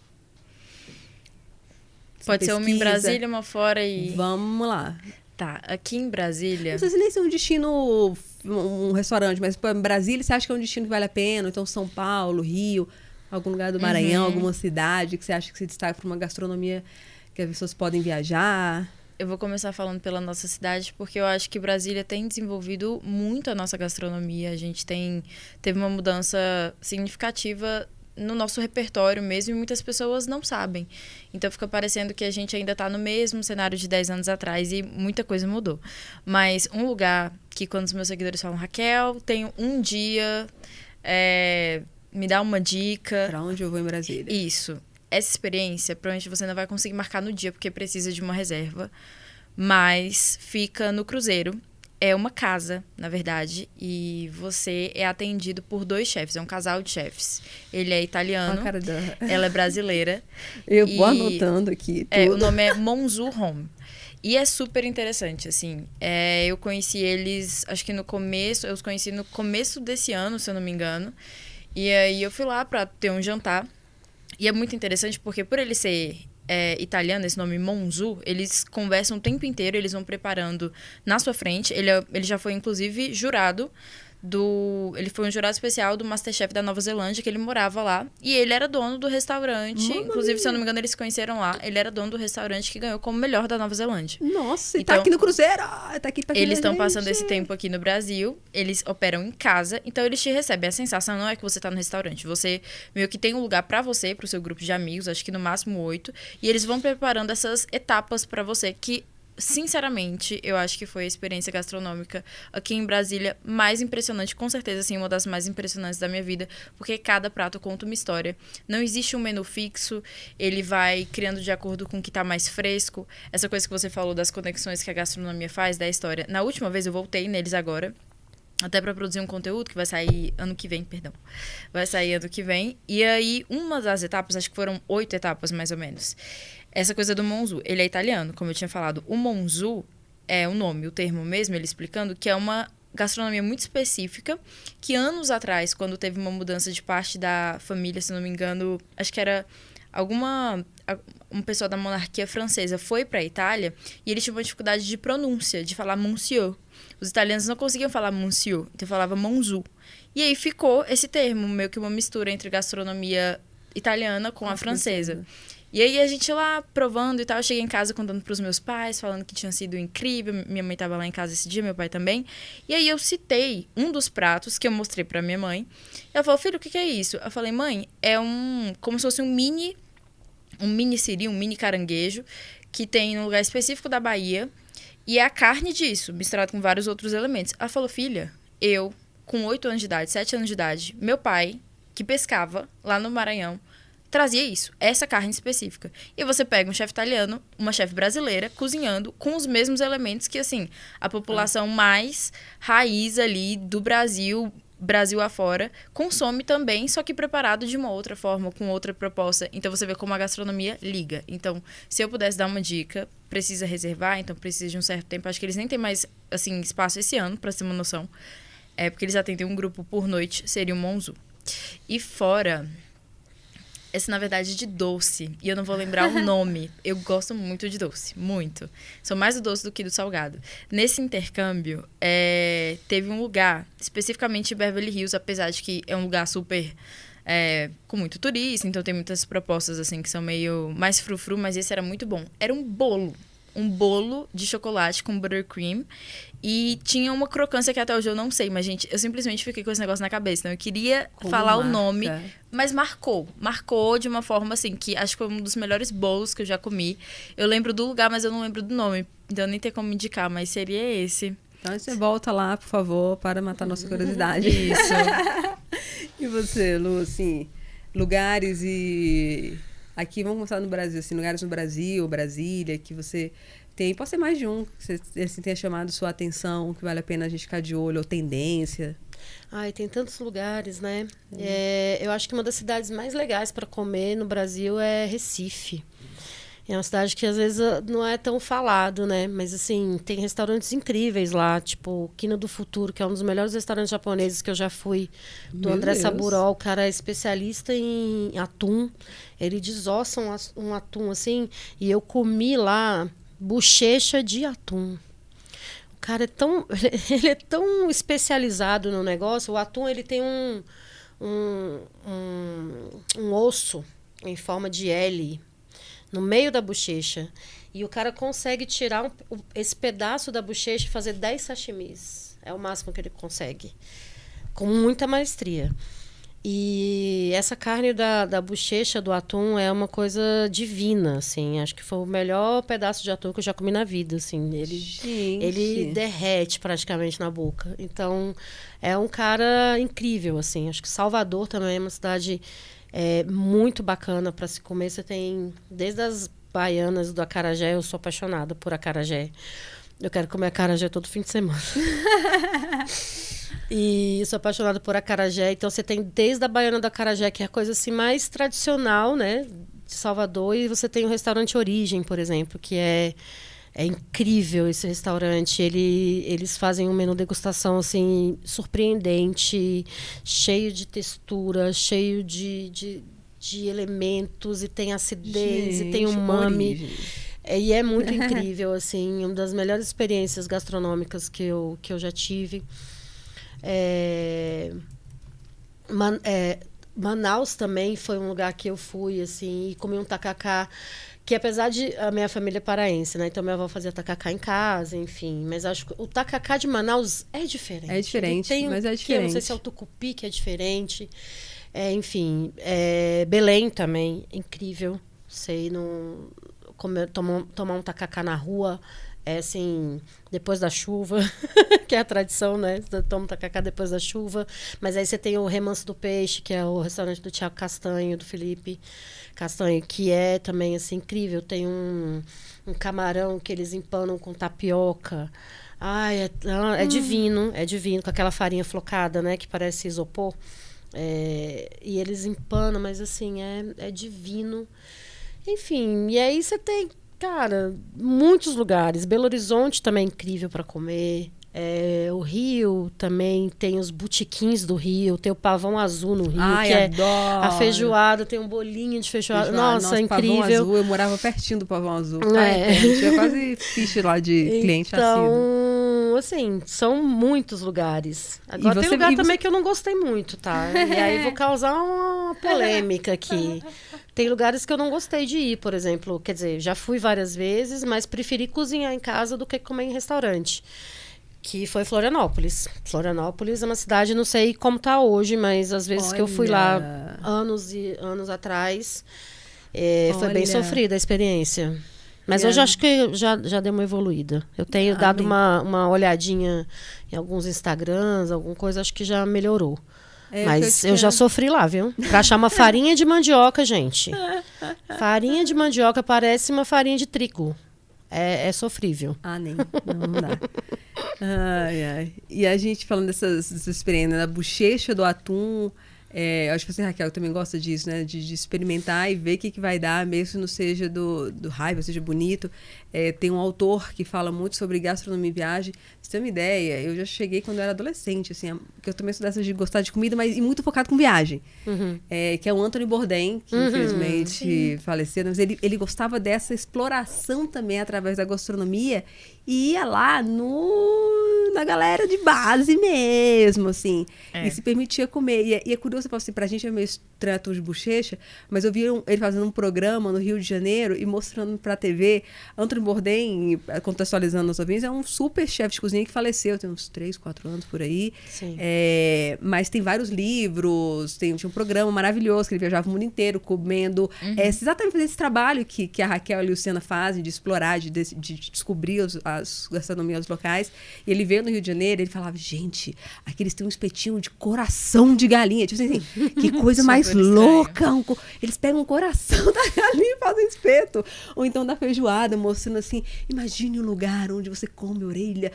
Pode ser uma em Brasília, uma fora e...
Vamos lá.
Tá, aqui em Brasília...
Não sei se nem é um destino, um restaurante, mas pô, em Brasília você acha que é um destino que vale a pena? Então São Paulo, Rio... Algum lugar do Maranhão, alguma cidade que você acha que se destaca para uma gastronomia que as pessoas podem viajar?
Eu vou começar falando pela nossa cidade, porque eu acho que Brasília tem desenvolvido muito a nossa gastronomia. A gente teve uma mudança significativa no nosso repertório mesmo, e muitas pessoas não sabem. Então fica parecendo que a gente ainda está no mesmo cenário de 10 anos atrás e muita coisa mudou. Mas um lugar que, quando os meus seguidores falam, Raquel, tenho um dia... me dá uma dica.
Pra onde eu vou em Brasília?
Isso. Essa experiência, provavelmente você não vai conseguir marcar no dia, porque precisa de uma reserva. Mas fica no Cruzeiro. É uma casa, na verdade. E você é atendido por 2 chefes. É um casal de chefes. Ele é italiano. Ela é brasileira.
Eu vou anotando aqui.
O nome é Monzu Home. E é super interessante, assim. Eu conheci eles, acho que no começo... Eu os conheci no começo desse ano, se eu não me engano. E aí eu fui lá pra ter um jantar. E é muito interessante porque, por ele ser italiano, esse nome Monzu, eles conversam o tempo inteiro, eles vão preparando na sua frente. Ele já foi, inclusive, jurado Ele foi um jurado especial do MasterChef da Nova Zelândia, que ele morava lá. E ele era dono do restaurante. Inclusive, se eu não me engano, eles se conheceram lá. Ele era dono do restaurante que ganhou como melhor da Nova Zelândia.
Nossa, então, tá aqui no Cruzeiro! Tá aqui pra
eles estão passando esse tempo aqui no Brasil. Eles operam em casa. Então, eles te recebem. A sensação não é que você tá no restaurante. Você meio que tem um lugar pra você, pro seu grupo de amigos. Acho que no máximo 8. E eles vão preparando essas etapas pra você que... Sinceramente, eu acho que foi a experiência gastronômica aqui em Brasília mais impressionante, com certeza, assim, uma das mais impressionantes da minha vida, porque cada prato conta uma história. Não existe um menu fixo, ele vai criando de acordo com o que tá mais fresco. Essa coisa que você falou das conexões que a gastronomia faz, da história. Na última vez, eu voltei neles agora, até para produzir um conteúdo que vai sair ano que vem, perdão. Vai sair ano que vem. E aí, uma das etapas, acho que foram 8 etapas, mais ou menos. Essa coisa do Monzu, ele é italiano, como eu tinha falado. O Monzu é o nome, o termo mesmo, ele explicando que é uma gastronomia muito específica, que anos atrás, quando teve uma mudança de parte da família, se não me engano, acho que era um pessoal da monarquia francesa foi para a Itália e eles tinham uma dificuldade de pronúncia, de falar monsieur. Os italianos não conseguiam falar monsieur, então falava monzu. E aí ficou esse termo, meio que uma mistura entre gastronomia italiana com a francesa. E aí a gente lá provando e tal, eu cheguei em casa contando pros meus pais, falando que tinha sido incrível, minha mãe tava lá em casa esse dia, meu pai também. E aí eu citei um dos pratos que eu mostrei pra minha mãe. Ela falou, filho, o que é isso? Eu falei, mãe, é como se fosse um mini siri, um mini caranguejo, que tem num lugar específico da Bahia, e é a carne disso, misturado com vários outros elementos. Ela falou, filha, eu, com 8 anos de idade, 7 anos de idade, meu pai, que pescava lá no Maranhão, trazia isso, essa carne específica. E você pega um chefe italiano, uma chefe brasileira, cozinhando com os mesmos elementos que, assim, a população mais raiz ali do Brasil afora, consome também, só que preparado de uma outra forma, com outra proposta. Então, você vê como a gastronomia liga. Então, se eu pudesse dar uma dica, precisa reservar, então precisa de um certo tempo. Acho que eles nem têm mais, assim, espaço esse ano, pra ter uma noção. Porque eles atendem um grupo por noite, seria o Monzu. E fora... Esse, na verdade, é de doce. E eu não vou lembrar o nome. Eu gosto muito de doce. Muito. Sou mais do doce do que do salgado. Nesse intercâmbio, teve um lugar, especificamente em Beverly Hills, apesar de que é um lugar super... com muito turista, então tem muitas propostas, assim, que são meio mais frufru, mas esse era muito bom. Era um bolo de chocolate com buttercream e tinha uma crocância que até hoje eu não sei, mas, gente, eu simplesmente fiquei com esse negócio na cabeça. Então, eu queria falar o nome, mas marcou de uma forma, assim, que acho que foi um dos melhores bolos que eu já comi. Eu lembro do lugar, mas eu não lembro do nome, então nem tem como indicar, mas seria esse.
Então, você volta lá, por favor, para matar nossa curiosidade.
Isso.
E você, Lu, assim, lugares e... Aqui, vamos começar no Brasil, assim, lugares no Brasil, Brasília, que você tem, pode ser mais de um, que você assim, tenha chamado sua atenção, que vale a pena a gente ficar de olho, ou tendência.
Ai, tem tantos lugares, né? Eu acho que uma das cidades mais legais para comer no Brasil é Recife. É uma cidade que às vezes não é tão falado, né? Mas assim, tem restaurantes incríveis lá, tipo Quina do Futuro, que é um dos melhores restaurantes japoneses que eu já fui, do André Saburó. O cara é especialista em atum. Ele desossa um atum assim, e eu comi lá bochecha de atum. O cara ele é tão especializado no negócio. O atum, ele tem um osso em forma de L no meio da bochecha. E o cara consegue tirar esse pedaço da bochecha e fazer 10 sashimis. É o máximo que ele consegue. Com muita maestria. E essa carne da bochecha do atum é uma coisa divina, assim. Acho que foi o melhor pedaço de atum que eu já comi na vida, assim. Ele derrete praticamente na boca. Então, é um cara incrível, assim. Acho que Salvador também é uma cidade... muito bacana para se comer. Você tem desde as baianas do acarajé. Eu sou apaixonada por acarajé. Eu quero comer acarajé todo fim de semana. E sou apaixonada por acarajé. Então você tem desde a baiana do acarajé, que é a coisa assim mais tradicional, né, de Salvador, e você tem o restaurante Origem, por exemplo, que é incrível esse restaurante. Eles fazem um menu degustação assim surpreendente, cheio de textura, cheio de elementos, e tem acidez, e tem umami. E é muito incrível, assim, uma das melhores experiências gastronômicas que eu já tive. Manaus também foi um lugar que eu fui, assim, e comi um tacacá, que apesar de a minha família é paraense, né? Então minha avó fazia tacacá em casa, enfim. Mas acho que o tacacá de Manaus é diferente.
É diferente, mas é diferente.
Eu não sei se é o tucupi que é diferente. Enfim, Belém também, incrível. Sei, tomar um tacacá na rua, assim, depois da chuva, que é a tradição, né? Você toma um tacacá depois da chuva. Mas aí você tem o Remanso do Peixe, que é o restaurante do Thiago Castanho, do Felipe Castanho, que é também, assim, incrível. Tem um camarão que eles empanam com tapioca. Ai, é divino, com aquela farinha flocada, né? Que parece isopor. E eles empanam, mas assim, é divino. Enfim, e aí você tem, cara, muitos lugares. Belo Horizonte também é incrível para comer. O Rio também tem os botequins do Rio, tem o Pavão Azul no Rio,
Ai,
que
adoro.
a feijoada, tem um bolinho de feijoada. Nossa, incrível.
Pavão Azul, eu morava pertinho do Pavão Azul. Tinha quase ficha lá de cliente assíduo.
Então, assim, são muitos lugares. Agora tem lugar também que eu não gostei muito, tá? E aí vou causar uma polêmica aqui. Tem lugares que eu não gostei de ir, por exemplo. Quer dizer, já fui várias vezes, mas preferi cozinhar em casa do que comer em restaurante. Que foi Florianópolis. Florianópolis é uma cidade, não sei como tá hoje, mas às vezes que eu fui lá anos e anos atrás, foi bem sofrida a experiência. Mas hoje acho que já deu uma evoluída. Eu tenho dado uma olhadinha em alguns Instagrams, alguma coisa, acho que já melhorou. Mas eu já sofri lá, viu? Pra achar uma farinha de mandioca, gente. Farinha de mandioca parece uma farinha de trigo. É sofrível.
Não dá. Ai. E a gente falando dessas experiências, da bochecha do atum, acho que você, Raquel, também gosta disso, né? De experimentar e ver o que vai dar, mesmo que não seja do raiva, seja bonito. Tem um autor que fala muito sobre gastronomia e viagem. Você tem uma ideia? Eu já cheguei quando eu era adolescente, assim, que eu também sou dessas de gostar de comida, mas e muito focado com viagem. Que é o Anthony Bourdain, que infelizmente faleceu, mas ele gostava dessa exploração também através da gastronomia e ia lá na galera de base mesmo, assim, e se permitia comer. E é curioso, assim, pra gente é meio estranho de bochecha, mas eu vi ele fazendo um programa no Rio de Janeiro e mostrando pra TV. Anthony Bourdain, contextualizando os ouvintes, é um super chefe de cozinha que faleceu, tem uns 3, 4 anos por aí. Mas tem vários livros, tinha um programa maravilhoso que ele viajava o mundo inteiro comendo. Exatamente esse trabalho que a Raquel e a Luciana fazem de explorar, de descobrir as gastronomias locais. E ele veio no Rio de Janeiro, ele falava, gente, aqui eles têm um espetinho de coração de galinha. Tipo assim, que coisa mais louca. Eles pegam o coração da galinha e fazem espeto. Ou então da feijoada, mostrando assim, imagine um lugar onde você come orelha,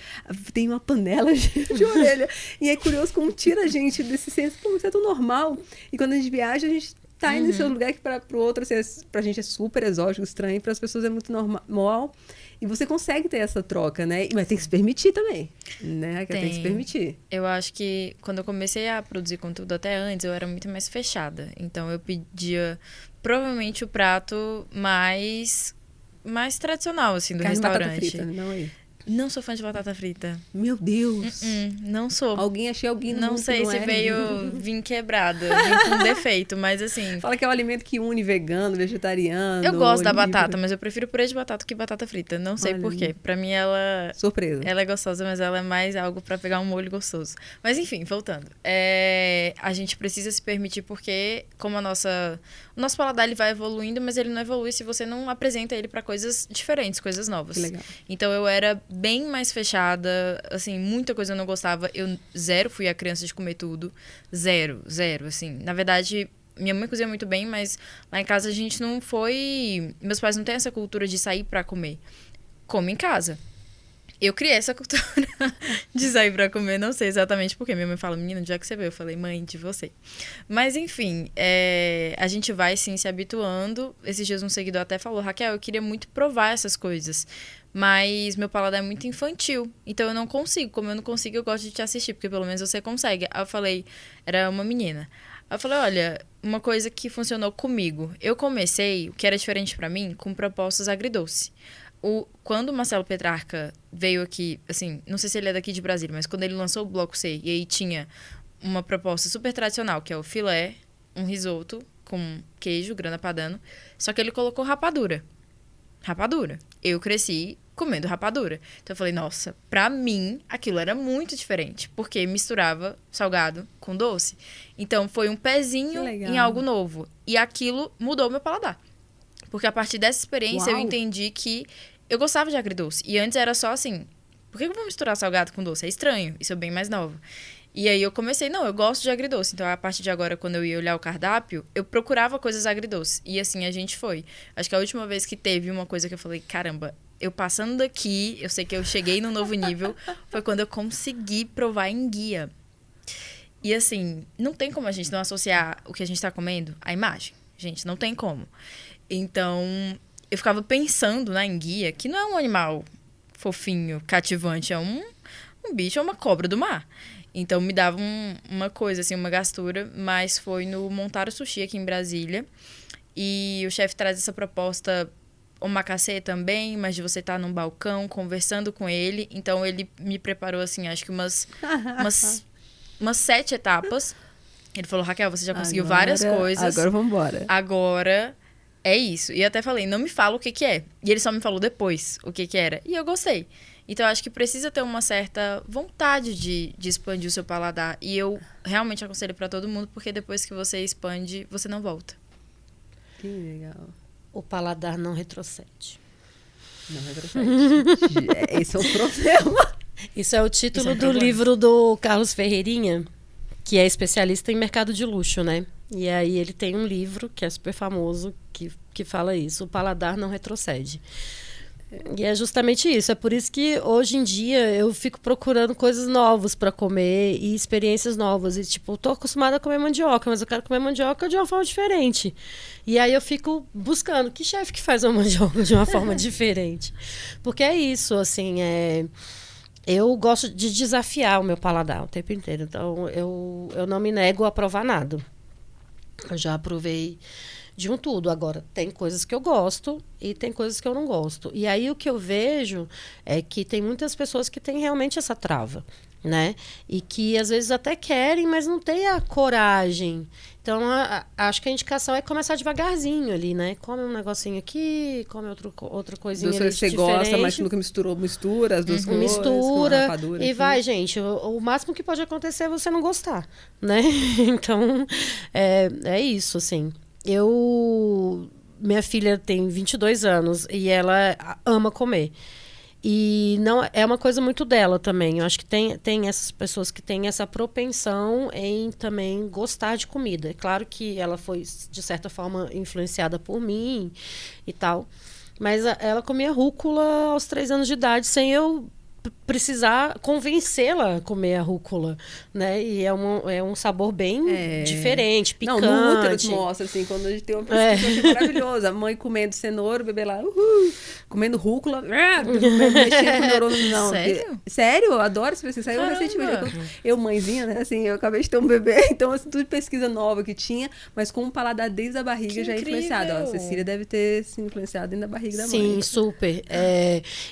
tem uma panela de orelha. E é curioso como tira a gente desse senso, pô, isso é tão normal. E quando a gente viaja, a gente tá indo nesse lugar que pro outro, assim, pra gente é super exótico, estranho, para as pessoas é muito normal. E você consegue ter essa troca, né? Mas tem que se permitir também, né? Tem que se permitir.
Eu acho que quando eu comecei a produzir conteúdo até antes, eu era muito mais fechada. Então eu pedia provavelmente o prato mais tradicional, assim, do restaurante.
Batata frita, não é?
Não sou fã de batata frita.
Meu Deus!
Não sou.
Achei alguém no
Não
mundo
sei
que não
se vim quebrada, vim com defeito, mas assim...
Fala que é um alimento que une vegano, vegetariano...
Eu gosto da batata, mas eu prefiro purê de batata que batata frita. Não sei por quê. Pra mim ela...
Surpresa.
Ela é gostosa, mas ela é mais algo pra pegar um molho gostoso. Mas enfim, voltando. A gente precisa se permitir porque, como o nosso paladar ele vai evoluindo, mas ele não evolui se você não apresenta ele pra coisas diferentes, coisas novas.
Que legal.
Então eu era bem mais fechada, assim, muita coisa eu não gostava. Eu zero fui a criança de comer tudo. Zero, assim. Na verdade, minha mãe cozinha muito bem, mas lá em casa a gente não foi... Meus pais não têm essa cultura de sair pra comer. Come em casa. Eu criei essa cultura de sair pra comer, não sei exatamente por quê. Minha mãe fala, menina, onde é que você veio? Eu falei, mãe, de você. Mas, enfim, a gente vai, sim, se habituando. Esses dias um seguidor até falou, Raquel, eu queria muito provar essas coisas, mas meu paladar é muito infantil, então eu não consigo. Como eu não consigo, eu gosto de te assistir, porque pelo menos você consegue. Aí eu falei, era uma menina. Aí eu falei, olha, uma coisa que funcionou comigo. Eu comecei, o que era diferente pra mim, com propostas agridoce. Quando o Marcelo Petrarca veio aqui, assim, não sei se ele é daqui de Brasília, mas quando ele lançou o Bloco C, e aí tinha uma proposta super tradicional, que é o filé, um risoto com queijo, grana padano, só que ele colocou rapadura. Eu cresci comendo rapadura. Então eu falei, nossa, pra mim aquilo era muito diferente, porque misturava salgado com doce. Então foi um pezinho em algo novo. E aquilo mudou meu paladar. Porque a partir dessa experiência eu entendi que eu gostava de agridoce. E antes era só assim, por que eu vou misturar salgado com doce? É estranho, isso é bem mais nova. E aí eu comecei, não, eu gosto de agridoce. Então, a partir de agora, quando eu ia olhar o cardápio, eu procurava coisas agridoces. E assim a gente foi. Acho que a última vez que teve uma coisa que eu falei, caramba, eu passando daqui, eu sei que eu cheguei num novo nível, foi quando eu consegui provar enguia. E assim, não tem como a gente não associar o que a gente tá comendo à imagem. Gente, não tem como. Então, eu ficava pensando na enguia, que não é um animal fofinho, cativante, é um um bicho, é uma cobra do mar. Então me dava uma coisa, assim, uma gastura, mas foi no Montaro Sushi aqui em Brasília. E o chefe traz essa proposta omakase também, mas de você estar num balcão conversando com ele. Então ele me preparou, assim, acho que umas 7 etapas. Ele falou, Raquel, você já conseguiu várias coisas.
Agora vamos embora.
Agora é isso. E até falei, não me fala o que que é. E ele só me falou depois o que que era. E eu gostei. Então, eu acho que precisa ter uma certa vontade de expandir o seu paladar. E eu realmente aconselho para todo mundo, porque depois que você expande, você não volta.
Que legal.
O paladar não retrocede.
Não retrocede. Esse é o problema.
Isso é o título do
problema.
livro do Carlos Ferreirinha, que é especialista em mercado de luxo, né? E aí ele tem um livro que é super famoso, que fala isso, o paladar não retrocede. E é justamente isso, é por isso que hoje em dia eu fico procurando coisas novas para comer e experiências novas. E tipo, eu tô acostumada a comer mandioca, mas eu quero comer mandioca de uma forma diferente. E aí eu fico buscando, que chefe que faz uma mandioca de uma forma diferente? Porque é isso, assim, eu gosto de desafiar o meu paladar o tempo inteiro. Então, eu não me nego a provar nada. Eu já provei de um tudo. Agora, tem coisas que eu gosto e tem coisas que eu não gosto. E aí, o que eu vejo é que tem muitas pessoas que têm realmente essa trava, né? E que, às vezes, até querem, mas não têm a coragem. Então, acho que a indicação é começar devagarzinho ali, né? Come um negocinho aqui, come outra coisinha ali
Você
diferente.
gosta, mas nunca mistura as duas coisas.
Mistura
rapadura,
e
assim.
vai, gente. O máximo que pode acontecer é você não gostar, né? Então, é isso, assim. Minha filha tem 22 anos e ela ama comer. E não é uma coisa muito dela também. Eu acho que tem essas pessoas que têm essa propensão em também gostar de comida. É claro que ela foi, de certa forma, influenciada por mim e tal. Mas ela comia rúcula aos 3 anos de idade, sem eu precisar convencê-la a comer a rúcula, né? E é um sabor bem diferente, picante.
Não, no útero te mostra, assim, quando a gente tem uma pesquisa, eu achei maravilhosa. A mãe comendo cenoura, o bebê lá, comendo rúcula, mexendo com o neurônio, não.
Sério?
Sério, eu adoro essa pesquisa. Saiu recentemente. Eu, mãezinha, né, assim, eu acabei de ter um bebê, então, assim, tudo de pesquisa nova que tinha, mas com um paladar desde a barriga
Que
já é influenciado. Ó, a Cecília deve ter se influenciado dentro da barriga da mãe.
Sim, super.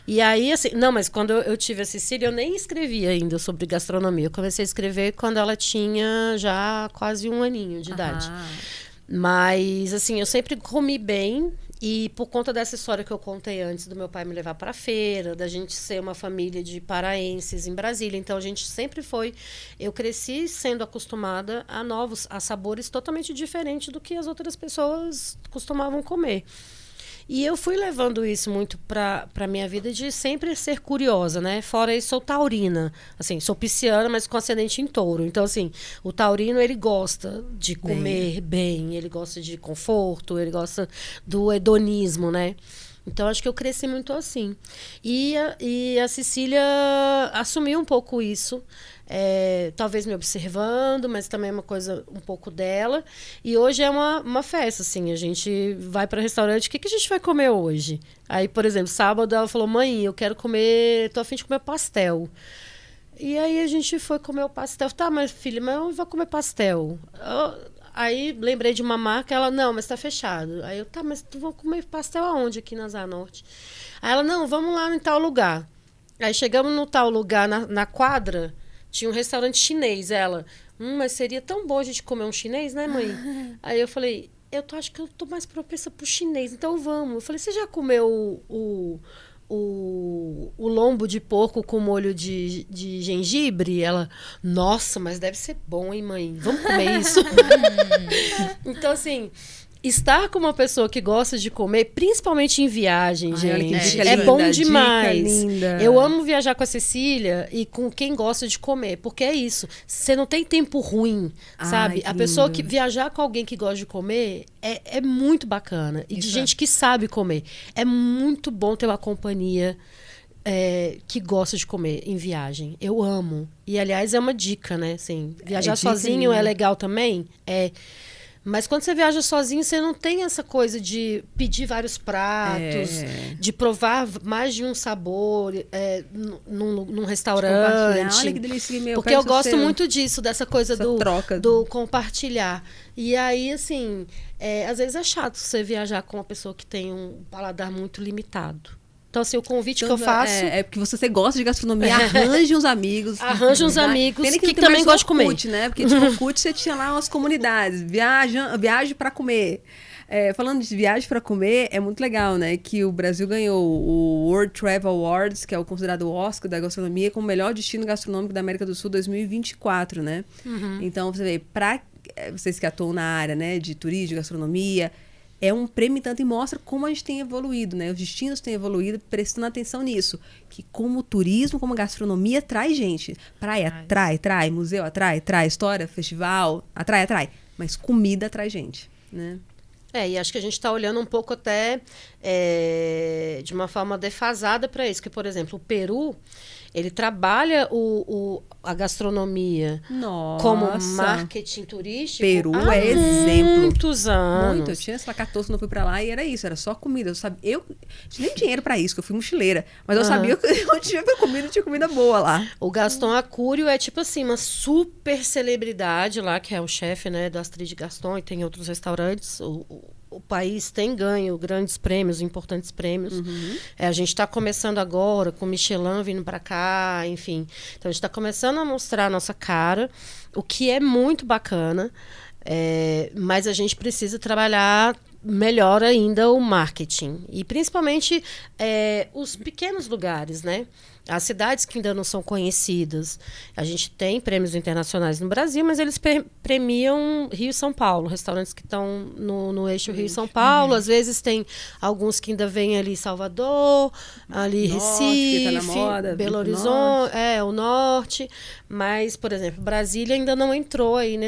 E aí, assim, não, mas quando eu tive a Cecília, eu nem escrevi ainda sobre gastronomia. Eu comecei a escrever quando ela tinha já quase 1 aninho de idade. Mas, assim, eu sempre comi bem. E por conta dessa história que eu contei antes, do meu pai me levar para a feira, da gente ser uma família de paraenses em Brasília. Então, a gente sempre foi... Eu cresci sendo acostumada a sabores totalmente diferentes do que as outras pessoas costumavam comer. E eu fui levando isso muito para minha vida de sempre ser curiosa, né? Fora isso, sou taurina. Assim, sou pisciana, mas com ascendente em touro. Então, assim, o taurino, ele gosta de comer bem, ele gosta de conforto, ele gosta do hedonismo, né? Então, acho que eu cresci muito assim. E a Cecília assumiu um pouco isso. Talvez me observando, mas também é uma coisa um pouco dela. E hoje é uma festa, assim. A gente vai para o restaurante, o que a gente vai comer hoje? Aí, por exemplo, sábado ela falou, mãe, eu quero comer, tô a fim de comer pastel. E aí a gente foi comer o pastel. Tá, mas filha, mas eu vou comer pastel. Aí lembrei de uma marca, ela, não, mas tá fechado. Aí eu, tá, mas tu vai comer pastel aonde aqui na Zona Norte? Aí ela, não, vamos lá em tal lugar. Aí chegamos no tal lugar, na quadra, tinha um restaurante chinês. Ela, mas seria tão bom a gente comer um chinês, né, mãe? Aí eu falei, acho que eu tô mais propensa pro chinês, então vamos. Eu falei, você já comeu o lombo de porco com molho de gengibre? Ela, nossa, mas deve ser bom, hein, mãe? Vamos comer isso? Então, assim, estar com uma pessoa que gosta de comer, principalmente em viagem, gente, é bom demais. Eu amo viajar com a Cecília e com quem gosta de comer, porque é isso. Você não tem tempo ruim, sabe? A pessoa que viajar com alguém que gosta de comer é muito bacana. E de gente que sabe comer. É muito bom ter uma companhia que gosta de comer em viagem. Eu amo. E, aliás, é uma dica, né? Assim, viajar sozinho é legal também? Mas quando você viaja sozinho, você não tem essa coisa de pedir vários pratos, de provar mais de um sabor num restaurante.
Olha que delícia, meu.
Porque eu gosto muito disso, dessa coisa
troca.
do compartilhar. E aí, assim, às vezes é chato você viajar com uma pessoa que tem um paladar muito limitado. Então, assim, o convite que eu faço...
É porque você gosta de gastronomia, arranje uns amigos.
Arranje uns amigos que também gostam de comer.
Orkut, né? Porque no Orkut você tinha lá umas comunidades. Viagem para comer. Falando de viagem para comer, é muito legal, né? Que o Brasil ganhou o World Travel Awards, que é o considerado o Oscar da gastronomia, como o melhor destino gastronômico da América do Sul 2024, né? Então, você vê, para vocês que atuam na área, né, de turismo, de gastronomia... É um prêmio tanto e mostra como a gente tem evoluído, né? Os destinos têm evoluído, prestando atenção nisso. Que como o turismo, como a gastronomia, traz gente. Praia atrai, museu atrai, história, festival, atrai. Mas comida atrai gente, né?
E acho que a gente está olhando um pouco até de uma forma defasada para isso. Que, por exemplo, o Peru, ele trabalha a gastronomia como marketing turístico
Peru
há
exemplo.
Muitos anos.
Muito. Eu tinha, sei lá, 14 quando eu fui pra lá e era isso, era só comida. Eu tinha nem dinheiro pra isso, que eu fui mochileira. Mas eu sabia que eu tinha comida, tinha comida boa lá.
O Gaston Acúrio é tipo assim, uma super celebridade lá, que é o chefe, né, do Astrid Gaston, e tem outros restaurantes. O país tem ganho grandes prêmios, importantes prêmios. A gente está começando agora com Michelin vindo para cá, enfim. Então, a gente está começando a mostrar a nossa cara, o que é muito bacana, mas a gente precisa trabalhar melhor ainda o marketing. E, principalmente, os pequenos lugares, né? As cidades que ainda não são conhecidas. A gente tem prêmios internacionais no Brasil, mas eles premiam Rio e São Paulo, restaurantes que estão no eixo Rio e São Paulo. Às vezes tem alguns que ainda vêm ali Salvador, ali Recife,
que tá na moda,
Belo Horizonte, o Norte. Mas, por exemplo, Brasília ainda não entrou aí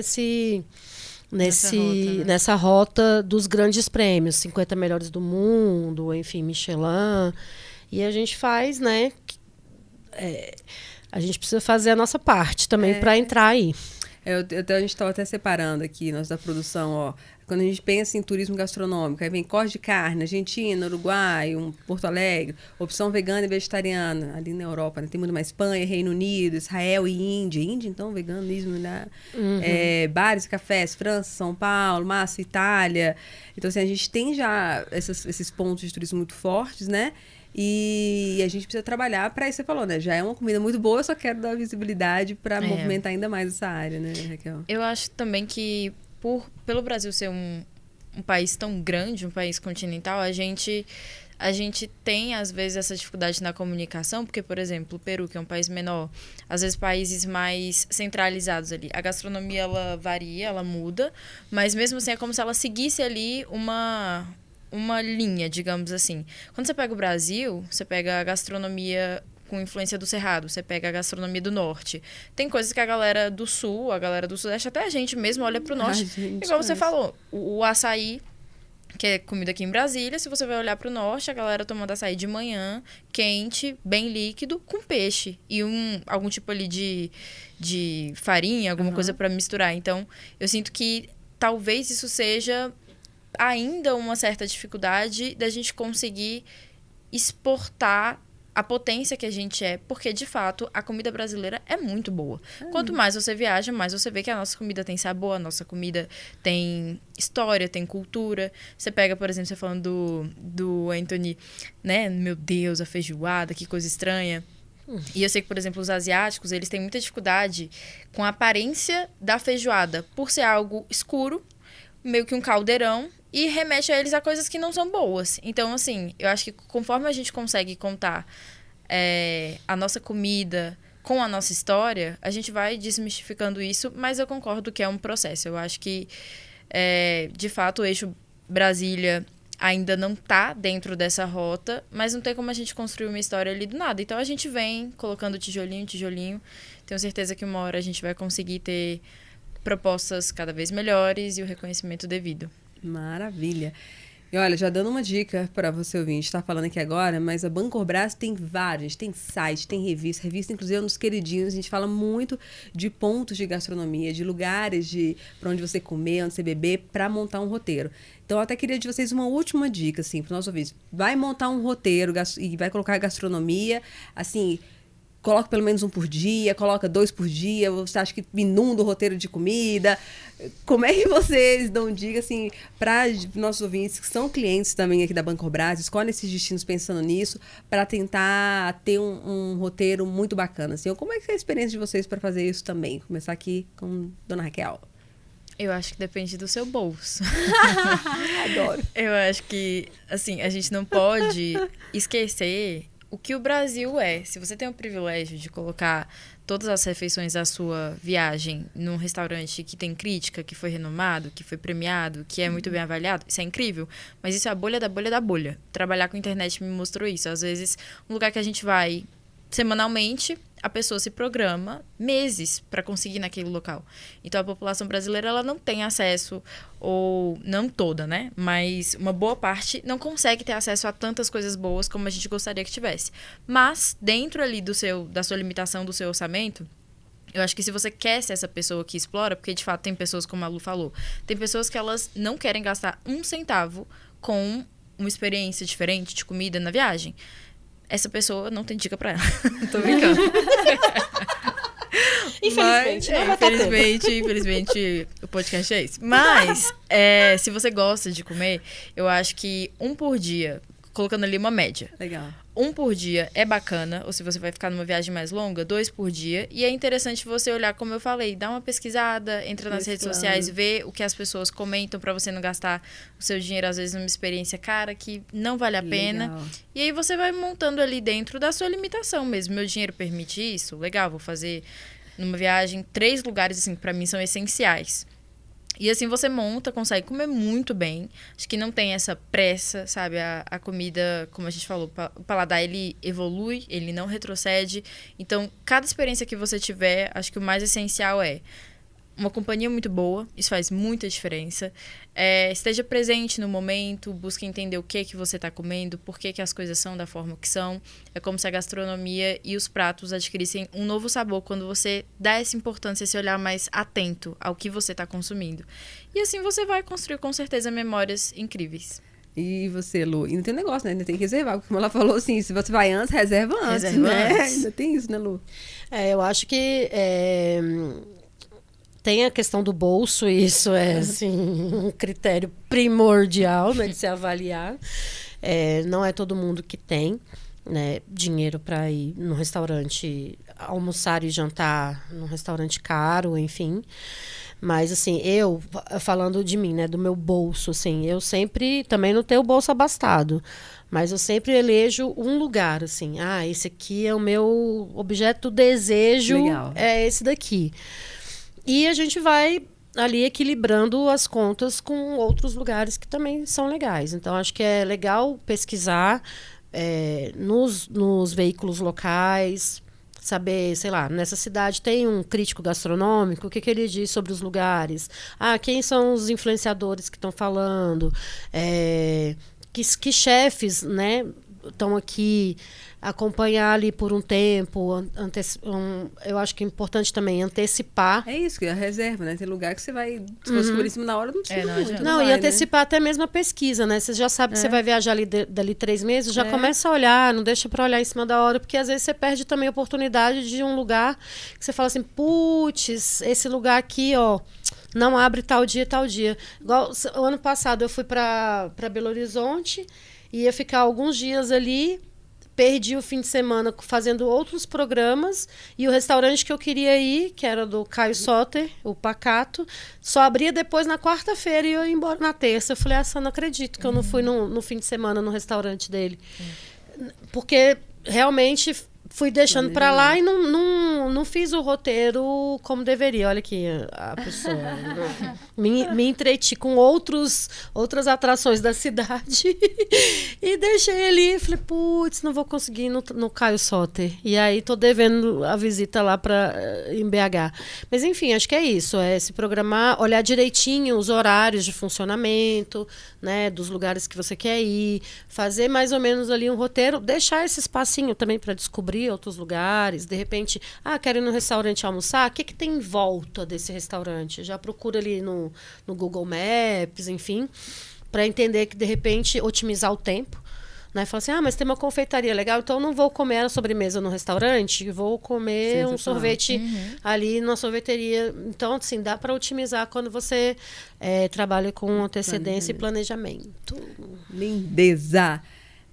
nessa rota dos grandes prêmios, 50 melhores do mundo, enfim, Michelin. E a gente faz, né? A gente precisa fazer a nossa parte também para entrar aí.
A gente estava até separando aqui, nós da produção, ó. Quando a gente pensa em turismo gastronômico, aí vem corte de carne, Argentina, Uruguai, Porto Alegre, opção vegana e vegetariana, ali na Europa, né? Tem muito mais Espanha, Reino Unido, Israel e Índia. Índia, então, veganismo, né? Bares e cafés, França, São Paulo, massa, Itália. Então, assim, a gente tem já esses pontos de turismo muito fortes, né? E a gente precisa trabalhar para isso que você falou, né? Já é uma comida muito boa, eu só quero dar visibilidade para movimentar ainda mais essa área, né, Raquel?
Eu acho também que pelo Brasil ser um país tão grande, um país continental, a gente tem, às vezes, essa dificuldade na comunicação, porque, por exemplo, o Peru, que é um país menor, às vezes países mais centralizados ali. A gastronomia, ela varia, ela muda, mas mesmo assim é como se ela seguisse ali uma linha, digamos assim. Quando você pega o Brasil, você pega a gastronomia com influência do Cerrado, você pega a gastronomia do Norte. Tem coisas que a galera do Sul, a galera do Sudeste, até a gente mesmo olha pro Norte. Igual você falou, o açaí, que é comida aqui em Brasília, se você vai olhar pro Norte, a galera tomando açaí de manhã, quente, bem líquido, com peixe. E algum tipo ali de farinha, alguma coisa para misturar. Então, eu sinto que talvez isso seja ainda uma certa dificuldade da gente conseguir exportar a potência que a gente é, porque, de fato, a comida brasileira é muito boa. Quanto mais você viaja, mais você vê que a nossa comida tem sabor, a nossa comida tem história, tem cultura. Você pega, por exemplo, você falando do Anthony, né? Meu Deus, a feijoada, que coisa estranha. E eu sei que, por exemplo, os asiáticos, eles têm muita dificuldade com a aparência da feijoada, por ser algo escuro, meio que um caldeirão, e remete a eles a coisas que não são boas. Então, assim, eu acho que conforme a gente consegue contar a nossa comida com a nossa história, a gente vai desmistificando isso, mas eu concordo que é um processo. Eu acho que, de fato, o eixo Brasília ainda não está dentro dessa rota, mas não tem como a gente construir uma história ali do nada. Então, a gente vem colocando tijolinho. Tenho certeza que uma hora a gente vai conseguir ter propostas cada vez melhores e o reconhecimento devido.
Maravilha. E olha, já dando uma dica para você ouvir, a gente está falando aqui agora, mas a Bancorbras tem vários, tem site, tem revista inclusive é um dos queridinhos, a gente fala muito de pontos de gastronomia, de lugares para onde você comer, onde você beber, para montar um roteiro. Então, eu até queria de vocês uma última dica, assim, para os nossos ouvintes. Vai montar um roteiro e vai colocar gastronomia, assim... Coloca pelo menos um por dia, coloca 2 por dia, você acha que inunda o roteiro de comida? Como é que vocês dão dica, assim, para nossos ouvintes, que são clientes também aqui da Bancorbras, escolhem esses destinos pensando nisso, para tentar ter um roteiro muito bacana, assim? Como é que é a experiência de vocês para fazer isso também? Começar aqui com Dona Raquel.
Eu acho que depende do seu bolso.
Adoro.
Eu acho que, assim, a gente não pode esquecer o que o Brasil é. Se você tem o privilégio de colocar todas as refeições da sua viagem num restaurante que tem crítica, que foi renomado, que foi premiado, que é muito bem avaliado, isso é incrível. Mas isso é a bolha da bolha da bolha. Trabalhar com internet me mostrou isso. Às vezes, um lugar que a gente vai semanalmente, a pessoa se programa meses para conseguir naquele local. Então, a população brasileira, ela não tem acesso, ou não toda, né? Mas uma boa parte não consegue ter acesso a tantas coisas boas como a gente gostaria que tivesse. Mas, dentro ali da sua limitação, do seu orçamento, eu acho que se você quer ser essa pessoa que explora, porque, de fato, tem pessoas, como a Lu falou, tem pessoas que elas não querem gastar 1 centavo com uma experiência diferente de comida na viagem. Essa pessoa não tem dica pra ela. Tô brincando. Infelizmente, o podcast é esse. Mas, se você gosta de comer, eu acho que 1 por dia, colocando ali uma média.
Legal.
1 por dia é bacana, ou se você vai ficar numa viagem mais longa, 2 por dia. E é interessante você olhar, como eu falei, dar uma pesquisada, entra nas redes sociais, ver o que as pessoas comentam pra você não gastar o seu dinheiro, às vezes, numa experiência cara que não vale a pena.
Legal.
E aí você vai montando ali dentro da sua limitação mesmo. Meu dinheiro permite isso? Legal, vou fazer numa viagem 3 lugares, assim, pra mim são essenciais. E assim você monta, consegue comer muito bem. Acho que não tem essa pressa, sabe? A comida, como a gente falou, o paladar, ele evolui, ele não retrocede. Então, cada experiência que você tiver, acho que o mais essencial é uma companhia muito boa, isso faz muita diferença. Esteja presente no momento, busque entender o que você está comendo, por que as coisas são da forma que são. É como se a gastronomia e os pratos adquirissem um novo sabor quando você dá essa importância, esse olhar mais atento ao que você está consumindo. E assim você vai construir, com certeza, memórias incríveis.
E você, Lu? E não tem um negócio, né? Ainda tem que reservar. Como ela falou, assim, se você vai antes, reserva antes, né? Ainda tem isso, né, Lu?
Eu acho que... Tem a questão do bolso, e isso é assim, um critério primordial, né, de se avaliar. Não é todo mundo que tem, né, dinheiro para ir no restaurante, almoçar e jantar num restaurante caro, enfim. Mas, assim, eu, falando de mim, né, do meu bolso, assim, eu sempre, também não tenho o bolso abastado, mas eu sempre elejo um lugar, assim, esse aqui é o meu objeto desejo,
Legal.
É esse daqui. E a gente vai ali equilibrando as contas com outros lugares que também são legais. Então, acho que é legal pesquisar nos veículos locais, saber, sei lá, nessa cidade tem um crítico gastronômico, o que ele diz sobre os lugares? Quem são os influenciadores que estão falando? Que chefes, né, estão aqui, acompanhar ali por um tempo, eu acho que é importante também antecipar.
É isso, que é a reserva, né? Tem lugar que você vai, se fosse por em cima da hora, não precisa muito.
Não,
vai,
e antecipar até mesmo a pesquisa, né? Você já sabe que você vai viajar ali dali 3 meses, já começa a olhar, não deixa para olhar em cima da hora, porque às vezes você perde também a oportunidade de um lugar que você fala assim, putz, esse lugar aqui, ó, não abre tal dia. Igual o ano passado eu fui para Belo Horizonte, ia ficar alguns dias ali, perdi o fim de semana fazendo outros programas, e o restaurante que eu queria ir, que era do Caio Soter, o Pacato, só abria depois na quarta-feira e eu ia embora na terça. Eu falei, não acredito que eu não fui no fim de semana no restaurante dele. Porque realmente fui deixando para lá e não fiz o roteiro como deveria. Olha aqui a pessoa. me entreti com outras atrações da cidade e deixei ali. Falei, putz, não vou conseguir no Caio Soter. E aí tô devendo a visita lá em BH. Mas enfim, acho que é isso. É se programar, olhar direitinho os horários de funcionamento, né, dos lugares que você quer ir, fazer mais ou menos ali um roteiro, deixar esse espacinho também para descobrir outros lugares. De repente, quero ir no restaurante almoçar, o que tem em volta desse restaurante? Já procura ali no Google Maps, enfim, para entender que, de repente, otimizar o tempo. Né? Fala assim, mas tem uma confeitaria legal, então eu não vou comer a sobremesa no restaurante, vou comer um sorvete ali na sorveteria. Então, assim, dá para otimizar quando você trabalha com antecedência e planejamento.
Lindeza!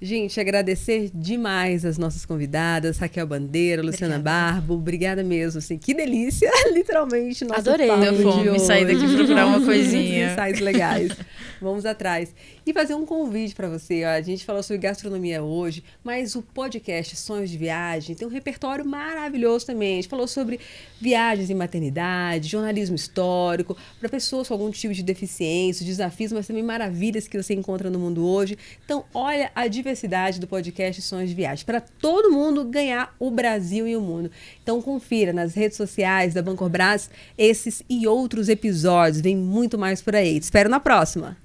Gente, agradecer demais as nossas convidadas, Raquel Bandeira, Luciana Barbo. Obrigada mesmo, assim, que delícia, literalmente.
Adorei.
Deu fome, sair daqui procurar uma coisinha.
Ensaios legais. Vamos atrás. E fazer um convite para você. Ó, a gente falou sobre gastronomia hoje, mas o podcast Sonhos de Viagem tem um repertório maravilhoso também. A gente falou sobre viagens em maternidade, jornalismo histórico, para pessoas com algum tipo de deficiência, desafios, mas também maravilhas que você encontra no mundo hoje. Então, olha a diversidade do podcast Sonhos de Viagem, para todo mundo ganhar o Brasil e o mundo. Então, confira nas redes sociais da Bancorbras esses e outros episódios. Vem muito mais por aí. Te espero na próxima.